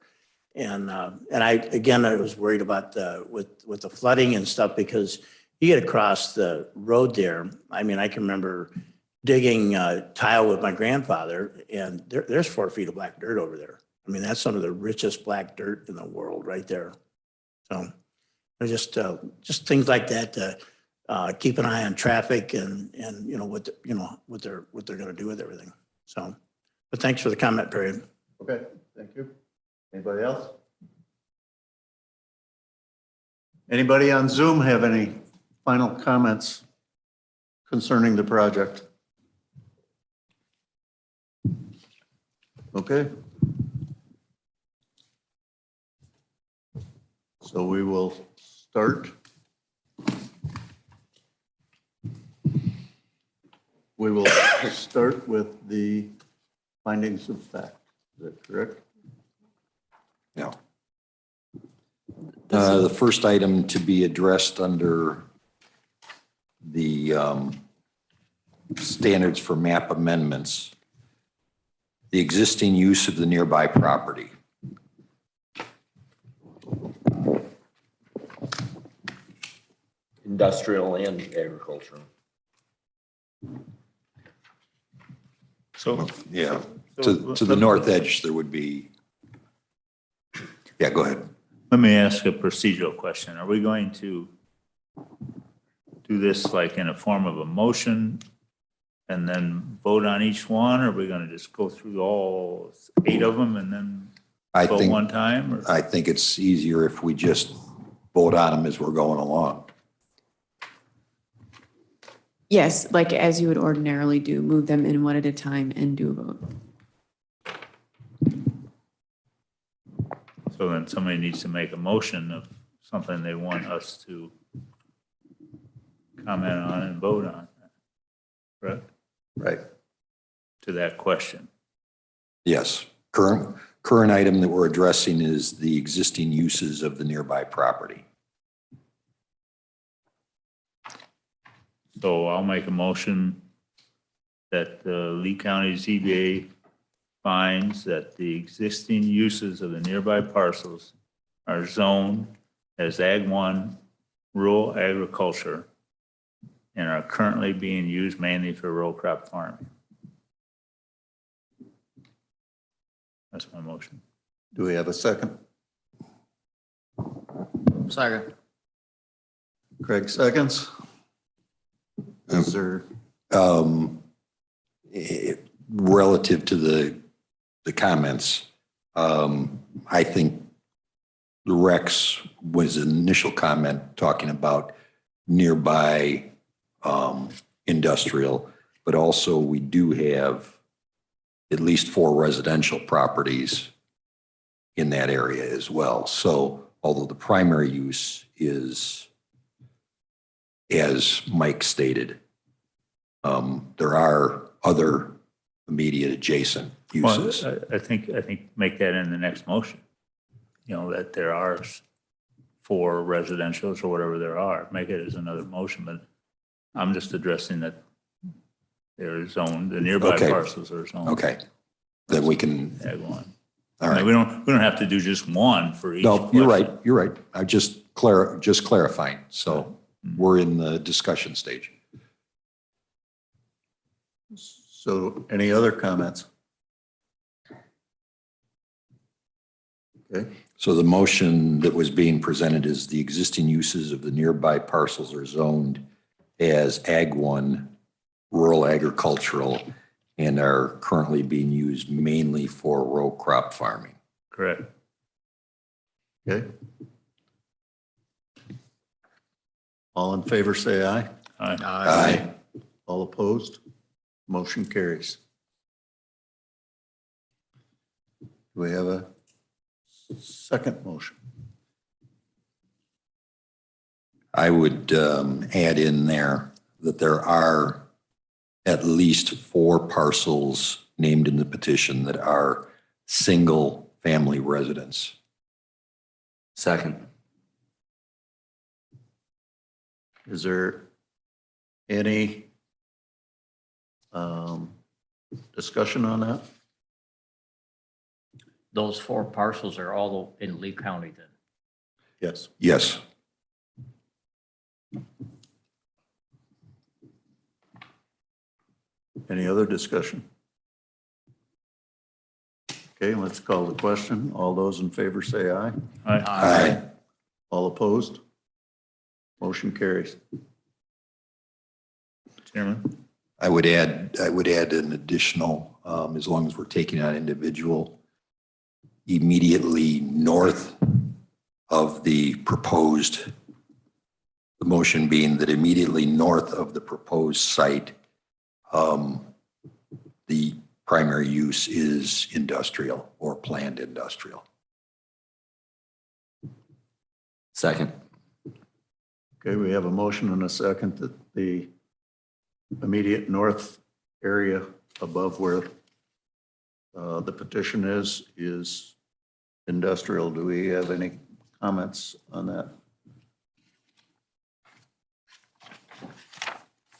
And I was worried about with the flooding and stuff because you get across the road there. I mean, I can remember digging tile with my grandfather, and there's 4 feet of black dirt over there. I mean, that's some of the richest black dirt in the world right there. So there's just things like that to keep an eye on traffic and what they're going to do with everything. So, but thanks for the comment period. Okay, thank you. Anybody else? Anybody on Zoom have any final comments concerning the project? Okay. So we will start. We will start with the findings of fact. Is that correct? No. The first item to be addressed under the standards for map amendments, the existing use of the nearby property. Industrial and agricultural. So, Yeah, to the north edge, there would be, yeah, go ahead. let me ask a procedural question. Are we going to do this like in a form of a motion and then vote on each one? Or are we going to just go through all 8 of them and then I vote think, one time? Or- I think it's easier if we just vote on them as we're going along. Yes, like as you would ordinarily do, move them in one at a time and do a vote. So then somebody needs to make a motion of something they want us to comment on and vote on, correct? Right. To that question. Yes, current item that we're addressing is the existing uses of the nearby property. So I'll make a motion that the Lee County ZBA finds that the existing uses of the nearby parcels are zoned as Ag 1 rural agriculture and are currently being used mainly for row crop farming. That's my motion. Do we have a second? Second. Craig seconds. Is there, Relative to the comments, I think Rex was initial comment talking about nearby industrial, but also we do have at least 4 residential properties in that area as well. So although the primary use is, as Mike stated, there are other immediate adjacent Well, uses. I think make that in the next motion. You know, that there are 4 residentials or whatever there are, make it as another motion, but I'm just addressing that they're zoned, the nearby Okay. parcels are zoned. Okay, then we can, Ag 1. all I right. mean, we don't have to do just one for each. No, you're question. right, you're right. I just clarifying. So we're in the discussion stage. So any other comments? Okay, So the motion that was being presented is the existing uses of the nearby parcels are zoned as Ag 1, rural agricultural, and are currently being used mainly for row crop farming. Correct. okay. All in favor, say aye. Aye. Aye. All opposed? Motion carries. Do we have a second motion? I would add in there that there are at least 4 parcels named in the petition that are single-family residents. Second. Is there any discussion on that? Those 4 parcels are all in Lee County then? Yes. Yes. Any other discussion? Okay, let's call the question. All those in favor say aye. Aye. Aye. All opposed? Motion carries. Chairman? I would add an additional, as long as we're taking out individual, immediately north of the proposed, the motion being that immediately north of the proposed site, the primary use is industrial or planned industrial. Second. Okay, we have a motion and a second that the immediate north area above where the petition is industrial. Do we have any comments on that?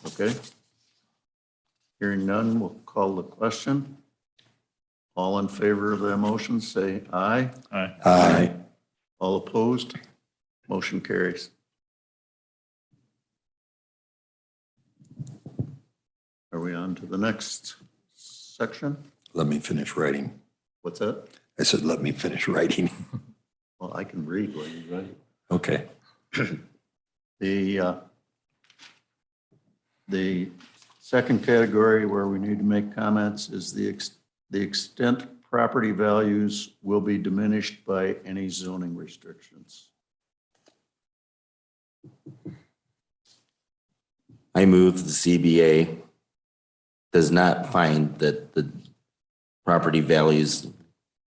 Okay. Hearing none, we'll call the question. All in favor of the motion, say aye. Aye. Aye. All opposed? Motion carries. Are we on to the next section? Let me finish writing. What's that? I said, let me finish writing. Well, I can read while you write. Okay. The second category where we need to make comments is the extent property values will be diminished by any zoning restrictions. I move the CBA does not find that the property values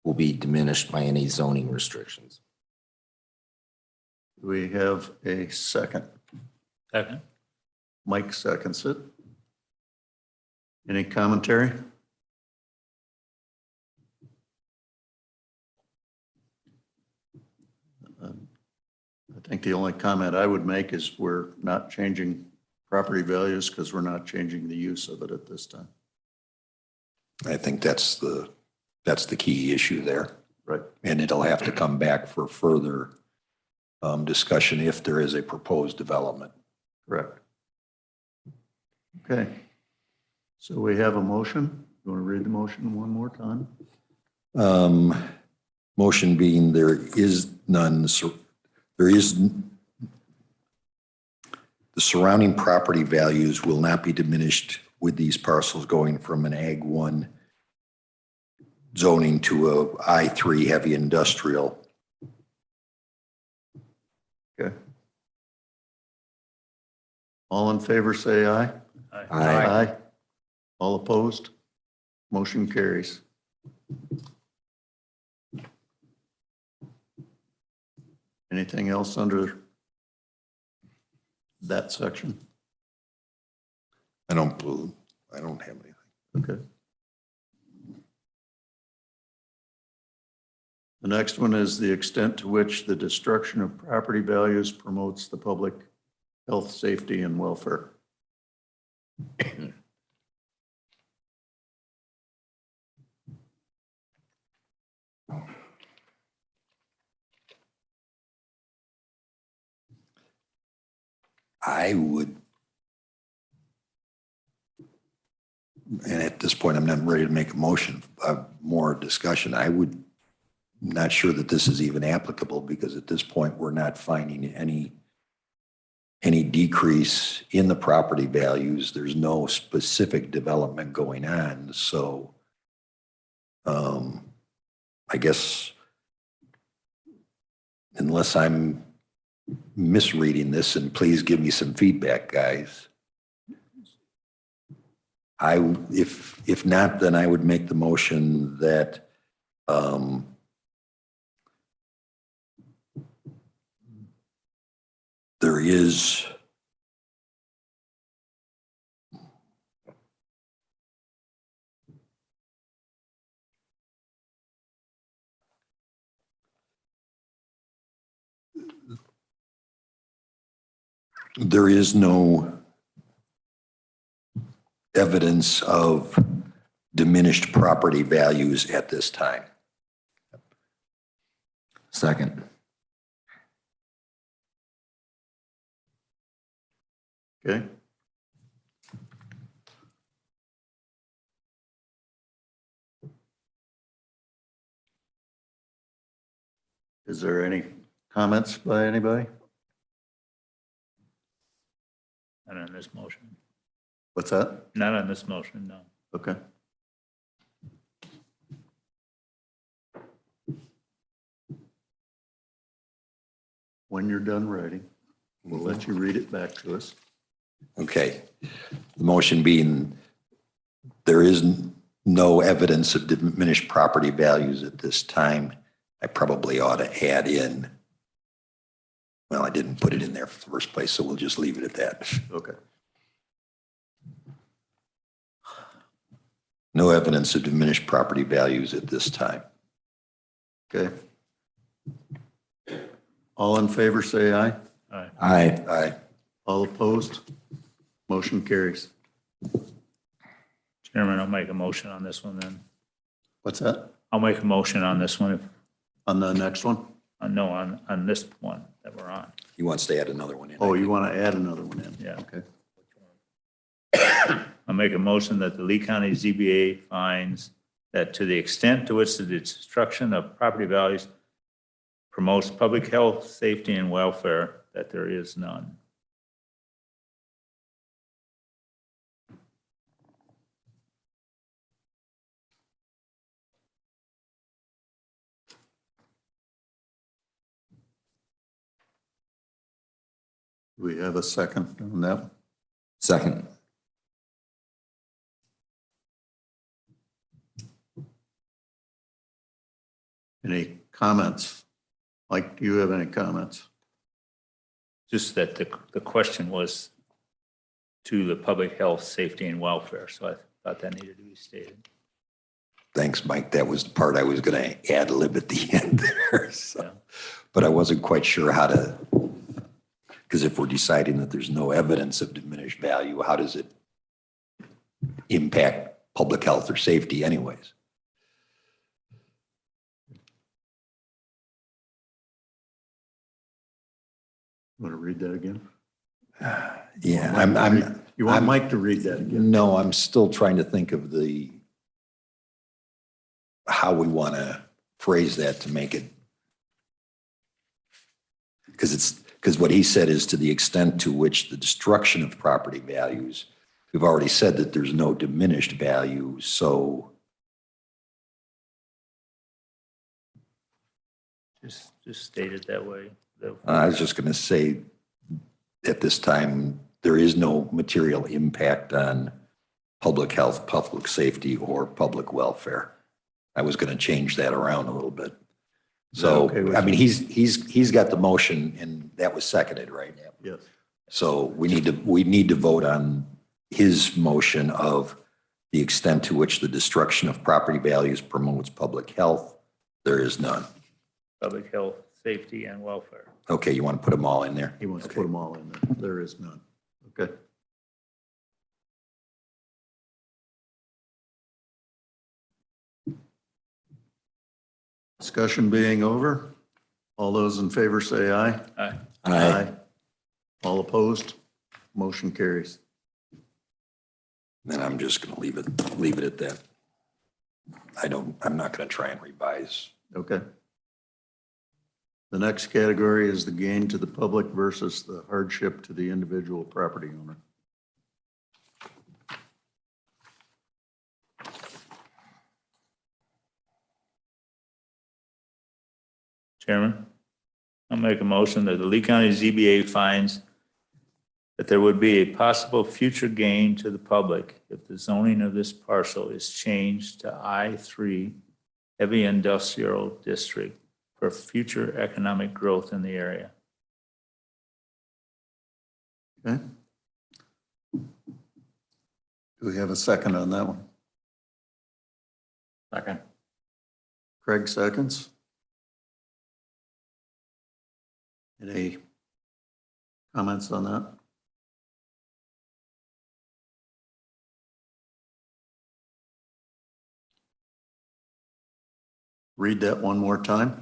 will be diminished by any zoning restrictions. Do we have a second? Second. Mike seconds it. Any commentary? I think the only comment I would make is we're not changing property values because we're not changing the use of it at this time. I think that's the key issue there. Right. And it'll have to come back for further discussion if there is a proposed development. Correct. Okay. So we have a motion. You want to read the motion one more time? Motion being there is none, the surrounding property values will not be diminished with these parcels going from an Ag 1 zoning to a I3 heavy industrial. Okay. All in favor, say aye. Aye. All opposed? Motion carries. Anything else under that section? I don't have anything. Okay. The next one is the extent to which the destruction of property values promotes the public health, safety, and welfare. I would, and at this point, I'm not ready to make a motion, more discussion. I would, not sure that this is even applicable because at this point, we're not finding any decrease in the property values. There's no specific development going on. So I guess unless I'm misreading this, and please give me some feedback, guys. If not, then I would make the motion that there is no evidence of diminished property values at this time. Second. Okay. Is there any comments by anybody? Not on this motion. What's that? Not on this motion, no. Okay. When you're done writing, we'll let you read it back to us. Okay. The motion being there is no evidence of diminished property values at this time. I probably ought to add in, well, I didn't put it in there for the first place, so we'll just leave it at that. Okay. No evidence of diminished property values at this time. Okay. All in favor, say aye. Aye. Aye. Aye. All opposed? Motion carries. Chairman, I'll make a motion on this one then. What's that? I'll make a motion on this one if, On the next one? no, on this one that we're on. He wants to add another one in. Oh, you want to add another one in? Yeah. Okay. I'll make a motion that the Lee County ZBA finds that to the extent to which the destruction of property values promotes public health, safety, and welfare, that there is none. Do we have a second on that? Second. Any comments? Mike, do you have any comments? Just that the question was to the public health, safety, and welfare, so I thought that needed to be stated. Thanks, Mike. That was the part I was going to ad lib at the end there. So. Yeah. But I wasn't quite sure how to, because if we're deciding that there's no evidence of diminished value, how does it impact public health or safety anyways? Want to read that again? Yeah, You want Mike to read that again? No, I'm still trying to think of how we want to phrase that to make it. Because what he said is to the extent to which the destruction of property values, we've already said that there's no diminished value, so. Just state it that way. I was just going to say, at this time, there is no material impact on public health, public safety, or public welfare. I was going to change that around a little bit. So, okay with I mean, you? he's got the motion and that was seconded, right? Yes. So we need to vote on his motion of the extent to which the destruction of property values promotes public health. There is none. Public health, safety, and welfare. Okay, you want to put them all in there? He wants to put them all in there. There is none. Okay. Discussion being over. All those in favor say aye. Aye. Aye. All opposed? Motion carries. Then I'm just going to leave it at that. I'm not going to try and revise. Okay. The next category is the gain to the public versus the hardship to the individual property owner. Chairman, I'll make a motion that the Lee County ZBA finds that there would be a possible future gain to the public if the zoning of this parcel is changed to I3 Heavy Industrial District for future economic growth in the area. Okay. Do we have a second on that one? Second. Craig seconds. Any comments on that? Read that one more time.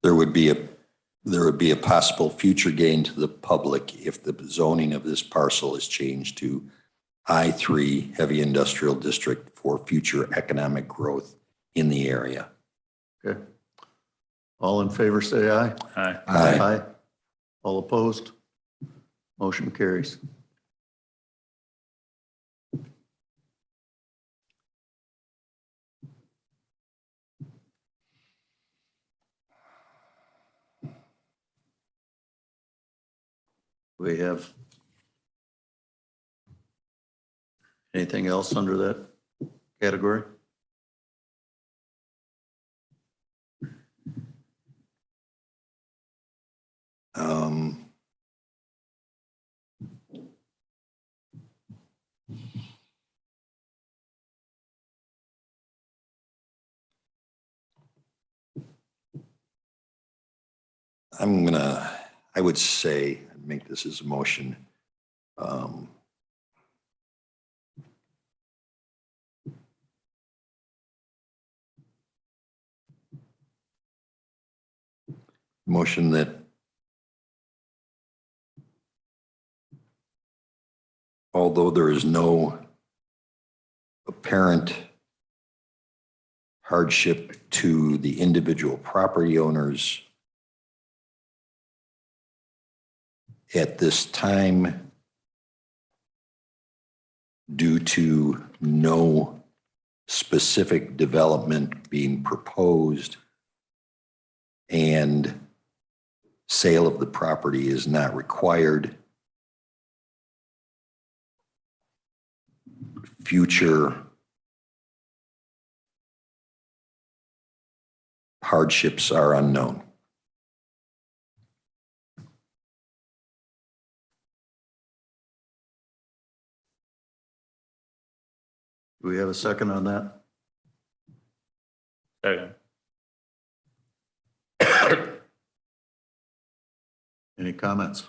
There would be a possible future gain to the public if the zoning of this parcel is changed to I3 Heavy Industrial District for future economic growth in the area. Okay. All in favor, say aye. Aye. Aye. All opposed? Motion carries. We have anything else under that category? I would say, make this as a motion. Motion that although there is no apparent hardship to the individual property owners at this time, due to no specific development being proposed and sale of the property is not required, future hardships are unknown. Do we have a second on that? Second. Any comments?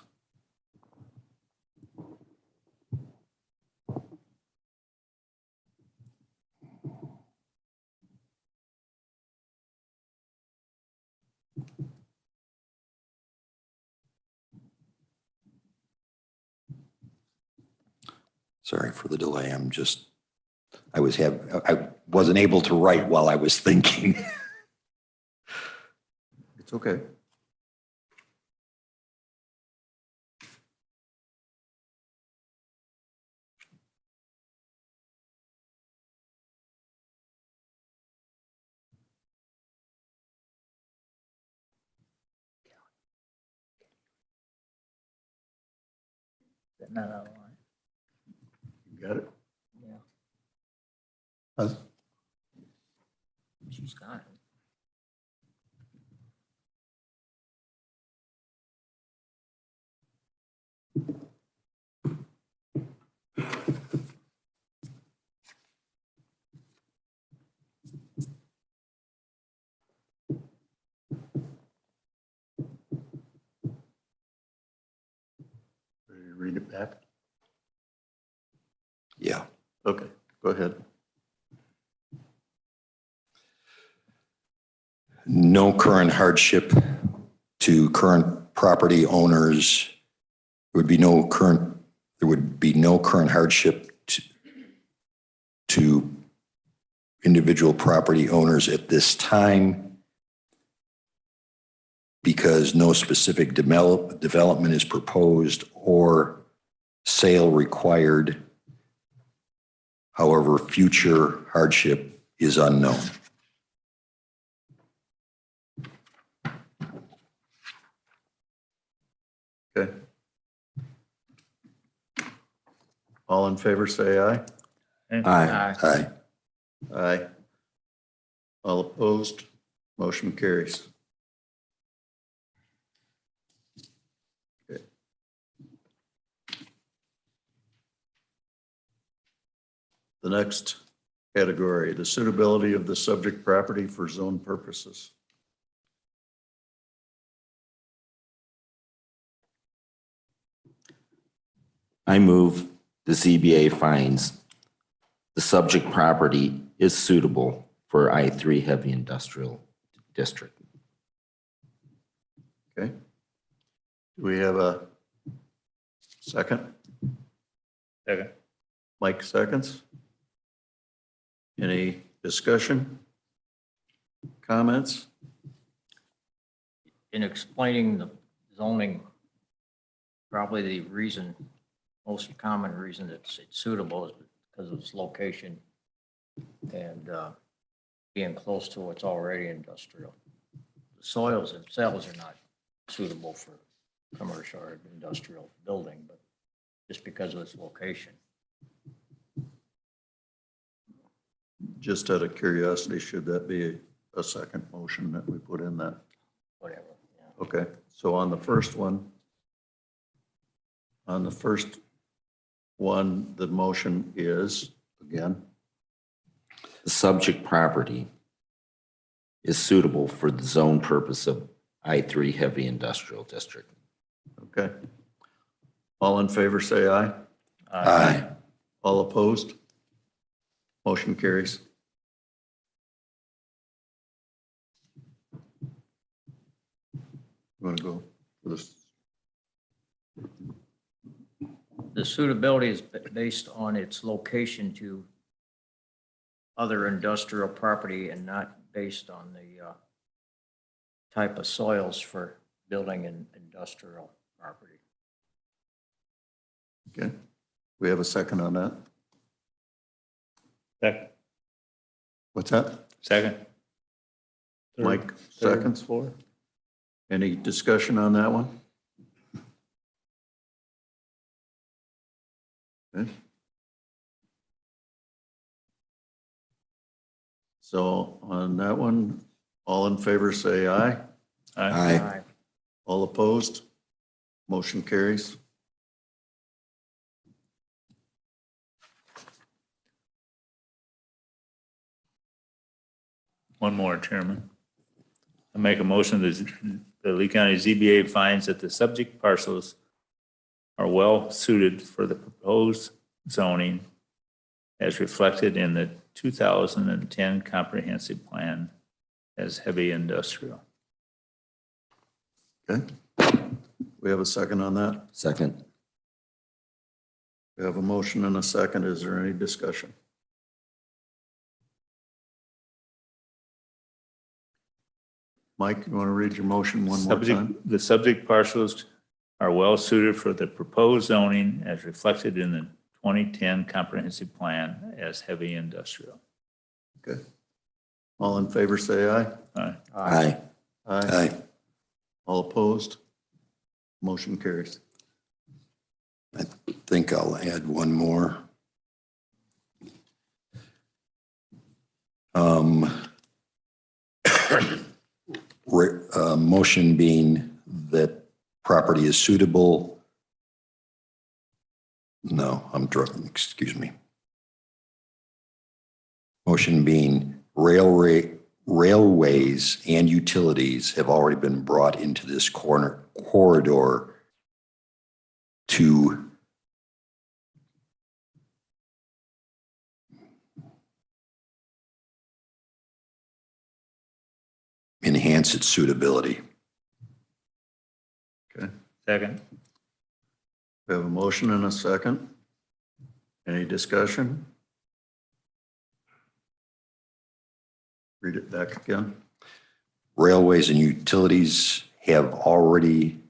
Sorry for the delay. I wasn't able to write while I was thinking. It's okay. Is that not out of line? You got it? Yeah, Huh? she's got it. Ready to read it back? Yeah. Okay, go ahead. No current hardship to current property owners. There would be no current hardship to individual property owners at this time because no specific development is proposed or sale required. However, future hardship is unknown. Okay. All in favor, say aye. Aye. Aye. Aye. All opposed? Motion carries. Okay. The next category, the suitability of the subject property for zone purposes. I move the ZBA finds the subject property is suitable for I-3 heavy industrial district. Okay. Do we have a second? Second. Mike seconds. Any discussion? Comments? In explaining the zoning, probably the reason, most common reason it's suitable is because of its location and being close to what's already industrial. The soils themselves are not suitable for commercial or industrial building, but just because of its location. Just out of curiosity, should that be a second motion that we put in that? Whatever. Yeah. Okay, so on the first one, the motion is, again, The subject property is suitable for the zone purpose of I-3 heavy industrial district. okay. All in favor, say aye. Aye. All opposed? Motion carries. You want to go for this? The suitability is based on its location to other industrial property and not based on the type of soils for building an industrial property. Okay, we have a second on that. Second. What's that? Second. Third. Mike Third, seconds. fourth. Any discussion on that one? Okay. So on that one, all in favor, say aye. Aye. All opposed? Motion carries. One more, Chairman. I make a motion that the Lee County ZBA finds that the subject parcels are well suited for the proposed zoning as reflected in the 2010 comprehensive plan as heavy industrial. Okay. We have a second on that. Second. We have a motion and a second. Is there any discussion? Mike, you want to read your motion one more time? The subject parcels are well suited for the proposed zoning as reflected in the 2010 comprehensive plan as heavy industrial. Okay. All in favor, say aye. Aye. Aye. Aye. All opposed? Motion carries. think I'll add one more. Motion being that property is suitable. No, I'm drunk, excuse me. Motion being railways and utilities have already been brought into this corridor to enhance its suitability. Okay, Second. we have a motion and a second. Any discussion? Read it back again. Railways and utilities have already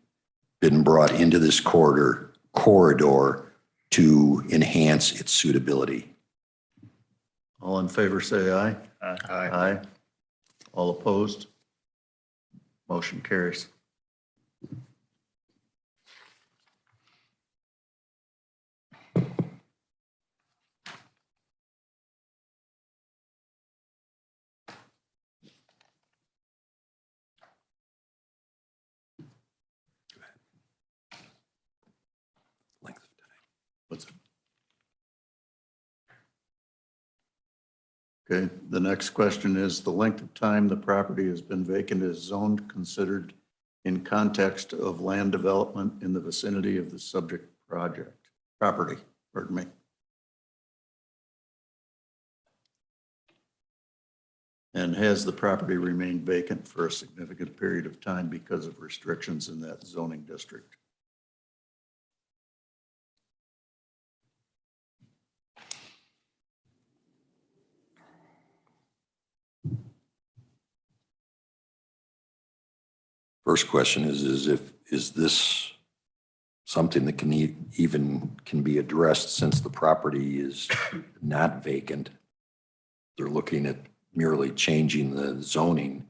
been brought into this corridor to enhance its suitability. All in favor, say aye. Aye. Aye. All opposed? Motion carries. What's it? Okay, the next question is the length of time the property has been vacant is zoned considered in context of land development in the vicinity of the subject property, pardon me. And has the property remained vacant for a significant period of time because of restrictions in that zoning district? First question is this something that can even be addressed since the property is not vacant? They're looking at merely changing the zoning.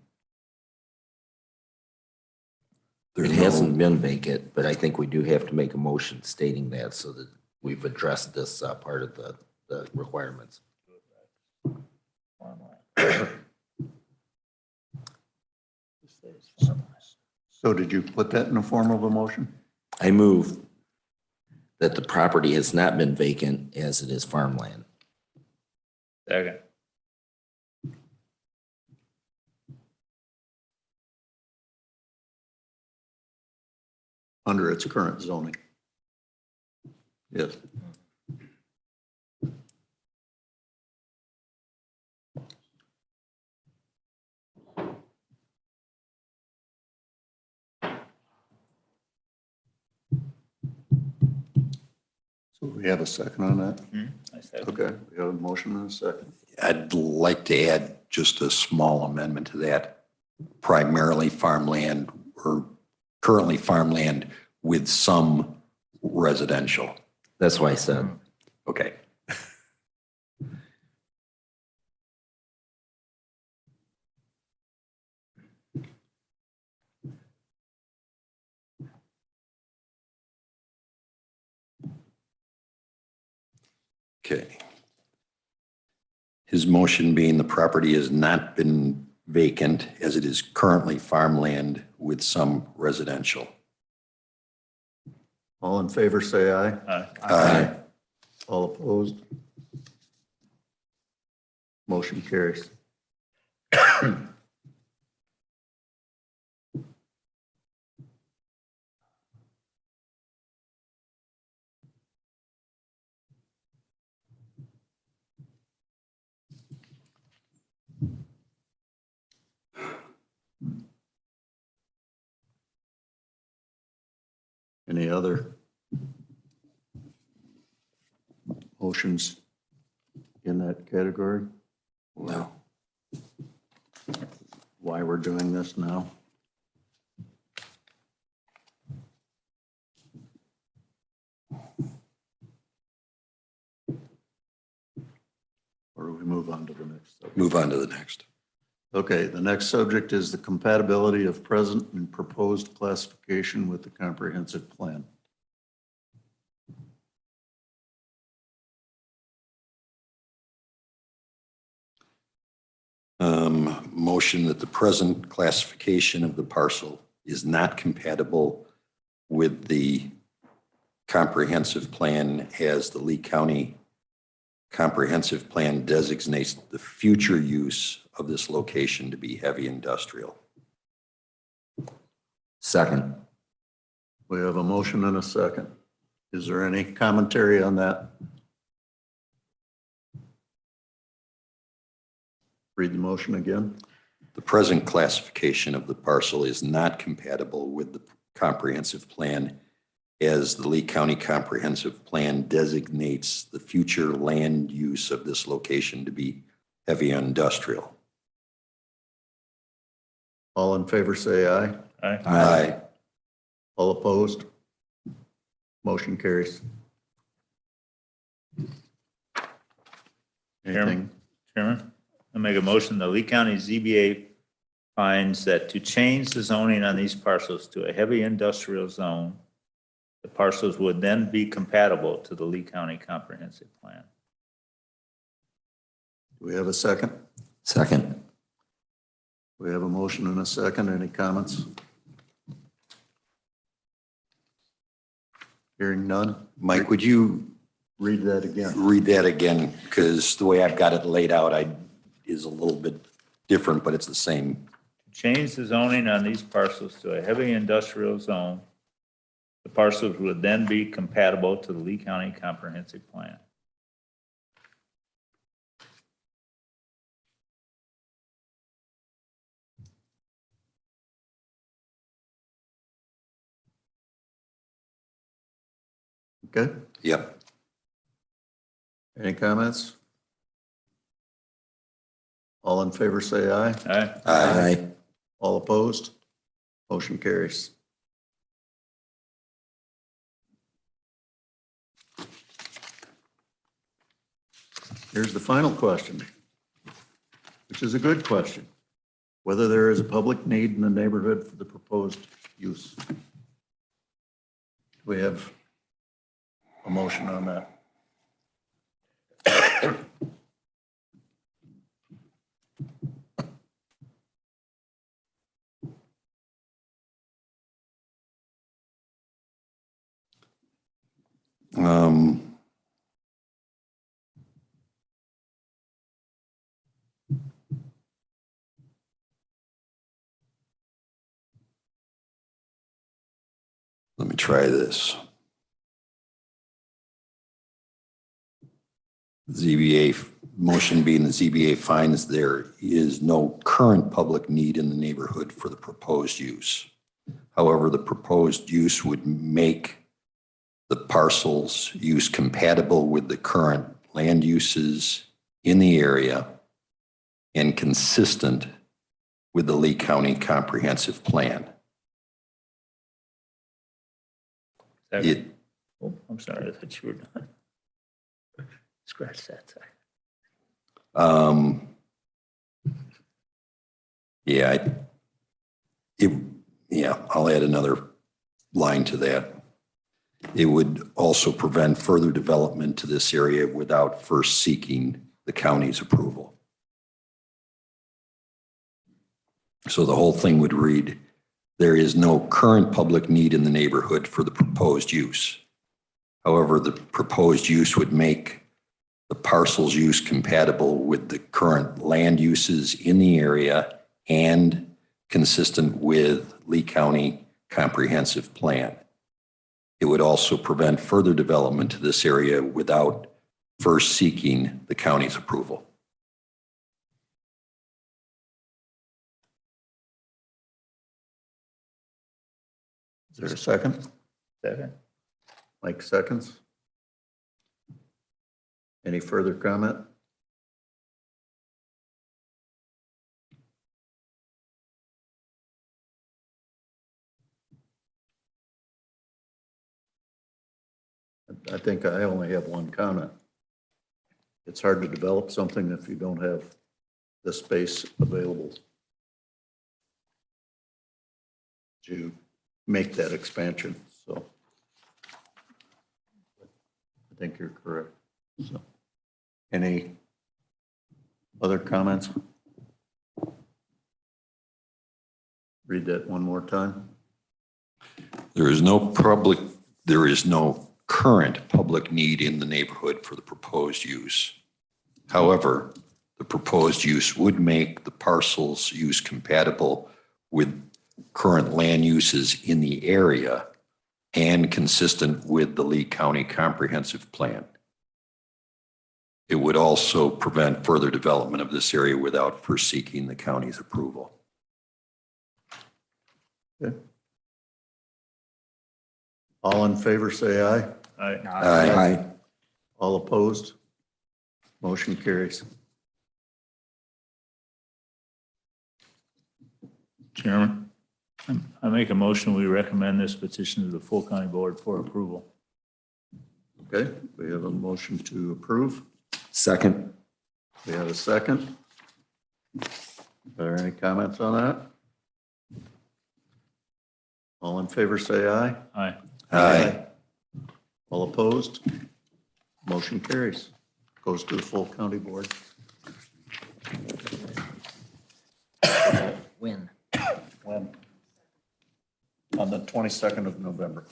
It hasn't been vacant, but I think we do have to make a motion stating that so that we've addressed this part of the requirements. So did you put that in the form of a motion? I move that the property has not been vacant as it is farmland. Second. Under its current zoning? Yes. So we have a second on that? I said. Okay, we have a motion and a second. I'd like to add just a small amendment to that. Primarily farmland or currently farmland with some residential. That's why I said. Okay. Okay. His motion being the property has not been vacant as it is currently farmland with some residential. All in favor, say aye. Aye. All opposed? Motion carries. Any other motions in that category? No. Why we're doing this now? Or do we move on to the next subject? Move on to the next. Okay, the next subject is the compatibility of present and proposed classification with the comprehensive plan. Motion that the present classification of the parcel is not compatible with the comprehensive plan as the Lee County comprehensive plan designates the future use of this location to be heavy industrial. Second. We have a motion and a second. Is there any commentary on that? Read the motion again. The present classification of the parcel is not compatible with the comprehensive plan as the Lee County Comprehensive Plan designates the future land use of this location to be heavy industrial. All in favor, say aye. Aye. Aye. All opposed? Motion carries. Anything? Chairman, I make a motion, the Lee County ZBA finds that to change the zoning on these parcels to a heavy industrial zone, the parcels would then be compatible to the Lee County Comprehensive Plan. Do we have a second? Second. We have a motion and a second. Any comments? Hearing none. Mike, would you Read that again. read that again? Because the way I've got it laid out, is a little bit different, but it's the same. Change the zoning on these parcels to a heavy industrial zone. The parcels would then be compatible to the Lee County Comprehensive Plan. Okay. Yep. Any comments? All in favor, say aye. Aye. Aye. All opposed? Motion carries. Here's the final question, which is a good question. Whether there is a public need in the neighborhood for the proposed use. We have a motion on that. Let me try this. ZBA, motion being the ZBA finds there is no current public need in the neighborhood for the proposed use. However, the proposed use would make the parcel's use compatible with the current land uses in the area and consistent with the Lee County Comprehensive Plan. It, Oh, I'm sorry, I thought you were done. Scratch that. I'll add another line to that. It would also prevent further development to this area without first seeking the county's approval. So the whole thing would read, there is no current public need in the neighborhood for the proposed use. However, the proposed use would make the parcel's use compatible with the current land uses in the area and consistent with Lee County Comprehensive Plan. It would also prevent further development to this area without first seeking the county's approval. Is there a second? Second. Mike seconds. Any further comment? I think I only have one comment. It's hard to develop something if you don't have the space available to make that expansion, so I think you're correct. So, any other comments? Read that one more time. There is no current public need in the neighborhood for the proposed use. However, the proposed use would make the parcel's use compatible with current land uses in the area and consistent with the Lee County Comprehensive Plan. It would also prevent further development of this area without first seeking the county's approval. Okay. All in favor, say aye. Aye. All opposed? Motion carries. Chairman, I make a motion, we recommend this petition to the full county board for approval. Okay, we have a motion to approve. Second. We have a second. Are there any comments on that? All in favor, say aye. Aye. Aye. All opposed? Motion carries. Goes to the full county board. When? When? On the 22nd of November.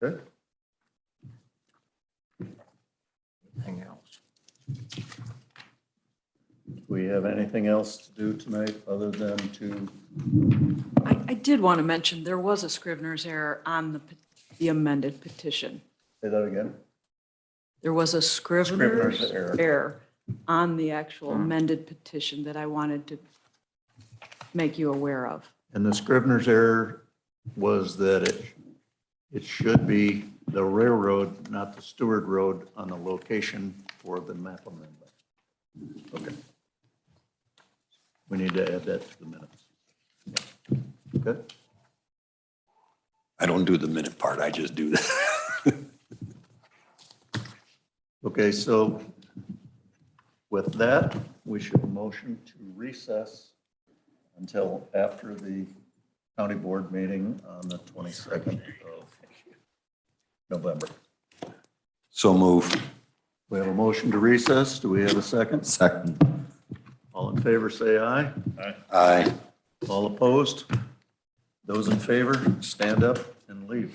Good. Anything else? Do we have anything else to do tonight other than to, I did want to mention, there was a Scrivener's error on the amended petition. say that again? There was a Scrivener's Scrivener's error. error on the actual amended petition that I wanted to make you aware of. And the Scrivener's error was that it should be the railroad, not the Stewart Road, on the location for the map amendment. Okay. We need to add that to the minutes. Okay? I don't do the minute part, I just do that. Okay, so with that, we should motion to recess until after the county board meeting on the 22nd of November. So move. We have a motion to recess. Do we have a second? Second. All in favor, say aye. Aye. All opposed? Those in favor, stand up and leave.